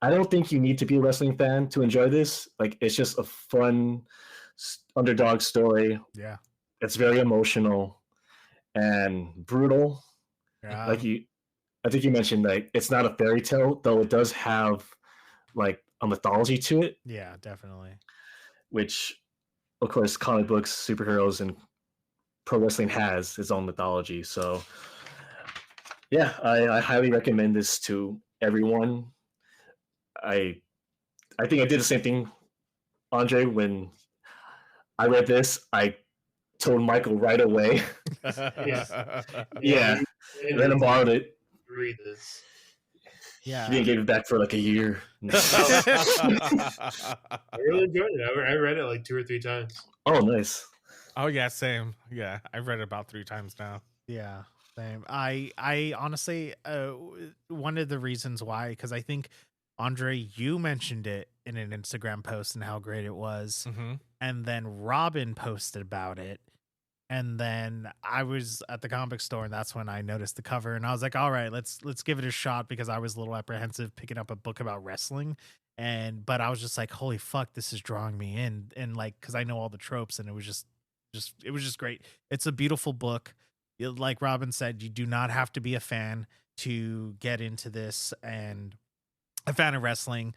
I don't think you need to be a wrestling fan to enjoy this. Like, it's just a fun underdog story. Yeah. It's very emotional and brutal. Yeah. Like I think you mentioned that it's not a fairy tale, though it does have like a mythology to it. Yeah, definitely. Which, of course, comic books, superheroes, and pro wrestling has its own mythology. So, yeah, I highly recommend this to everyone. I think I did the same thing, Andre. When I read this, I told Michael right away. Yeah, and then I borrowed it. Read this. Yeah. He didn't give it back for like a year. I really enjoyed it. I read it like 2 or 3 times. Oh, nice. Oh yeah, same. Yeah, I've read it about 3 times now. Yeah, same. I honestly, one of the reasons why, because I think, Andre, you mentioned it in an Instagram post and how great it was. Mm-hmm. And then Robin posted about it. And then I was at the comic store, and that's when I noticed the cover, and I was like, all right, let's give it a shot, because I was a little apprehensive picking up a book about wrestling. But I was just like, holy fuck, this is drawing me in. And like, cause I know all the tropes, and it was just great. It's a beautiful book. Like Robin said, you do not have to be a fan to get into this, and a fan of wrestling.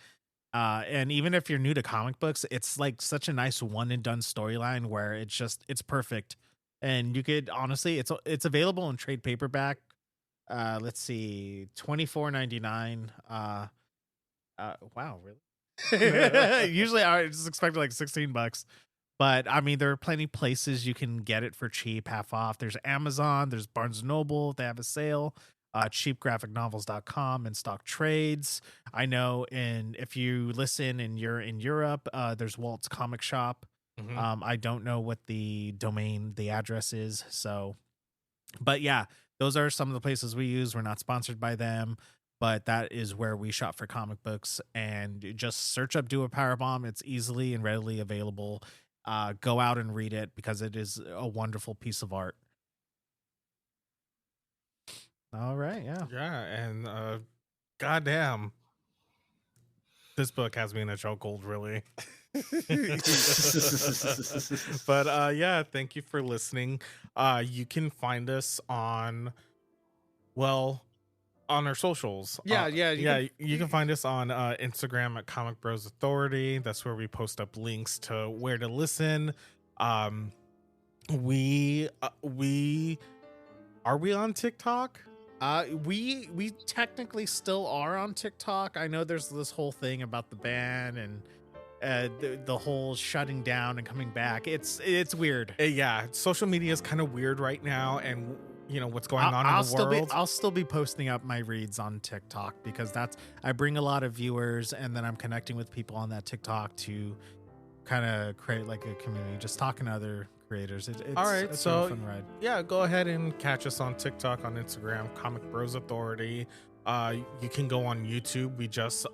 And even if you're new to comic books, it's like such a nice one and done storyline where it's perfect. And you could honestly, it's available in trade paperback. Let's see, $24.99. Wow, really? Usually I just expected like $16. But I mean, there are plenty of places you can get it for cheap, half off. There's Amazon, there's Barnes and Noble if they have a sale. Cheapgraphicnovels.com and stock trades. I know if you listen and you're in Europe, there's Walt's Comic Shop. Mm-hmm. I don't know what the address is. So, but yeah, those are some of the places we use. We're not sponsored by them, but that is where we shop for comic books. And just search up Do a Powerbomb. It's easily and readily available. Go out and read it, because it is a wonderful piece of art. All right, yeah. Yeah, and goddamn, This book has me in a chokehold, really. But yeah, thank you for listening. You can find us on, well, on our socials. Yeah, You can find us on Instagram at Comic Bros Authority. That's where we post up links to where to listen. We are we on TikTok? We technically still are on TikTok. I know there's this whole thing about the ban and the whole shutting down and coming back. It's weird. Yeah, social media is kind of weird right now, and you know what's going on in the world. I'll still be posting up my reads on TikTok because I bring a lot of viewers, and then I'm connecting with people on that TikTok to kind of create like a community, just talking to other creators. All right, it's so a fun ride. Yeah, go ahead and catch us on TikTok, on Instagram, Comic Bros Authority. You can go on YouTube. We just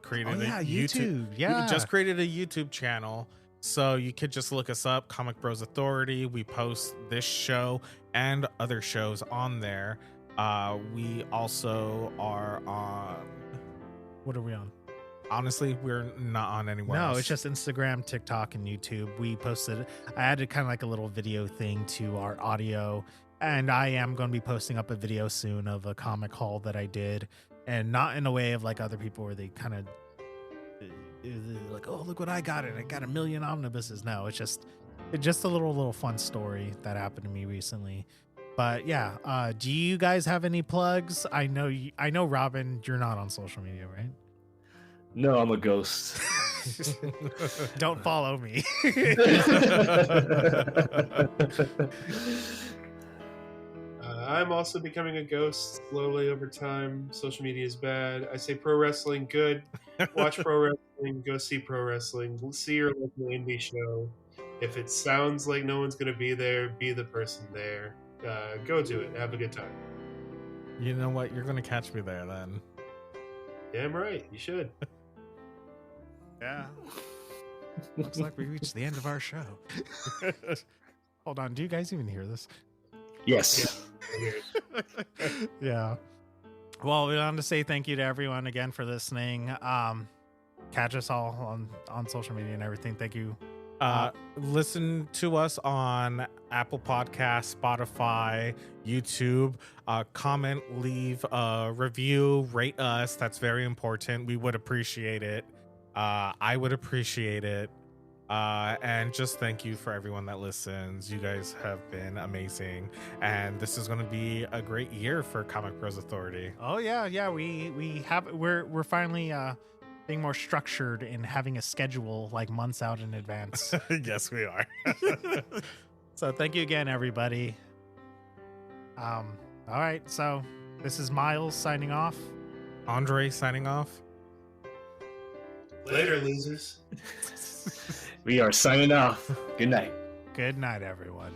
created a YouTube. Yeah, we just created a YouTube channel, so you could just look us up, Comic Bros Authority. We post this show and other shows on there. We also are on. What are we on? Honestly, we're not on anywhere else. No, it's just Instagram, TikTok, and YouTube. We posted, I added kind of like a little video thing to our audio, and I am going to be posting up a video soon of a comic haul that I did, and not in a way of like other people where they kind of like, oh, look what I got, and I got 1 million omnibuses. No, it's just a little fun story that happened to me recently. But yeah, do you guys have any plugs? I know Robin, you're not on social media, right? No, I'm a ghost. Don't follow me. I'm also becoming a ghost slowly over time. Social media is bad. I say pro wrestling, good. Watch pro wrestling. Go see pro wrestling. See your local indie show. If it sounds like no one's going to be there, be the person there. Go do it. Have a good time. You know what? You're going to catch me there then. Damn right. You should. Yeah. Looks like we reached the end of our show. Hold on. Do you guys even hear this? Yes. Yeah. Well, we want to say thank you to everyone again for listening. Catch us all on social media and everything. Thank you. Listen to us on Apple Podcasts, Spotify, YouTube. Comment, leave a review, rate us. That's very important. We would appreciate it. I would appreciate it. And just thank you for everyone that listens. You guys have been amazing, and this is going to be a great year for Comic Bros Authority. Oh yeah. We're finally being more structured in having a schedule like months out in advance. Yes, we are. So thank you again, everybody. All right, so this is Miles signing off. Andre signing off. Later, losers. We are signing off. Good night. Good night, everyone.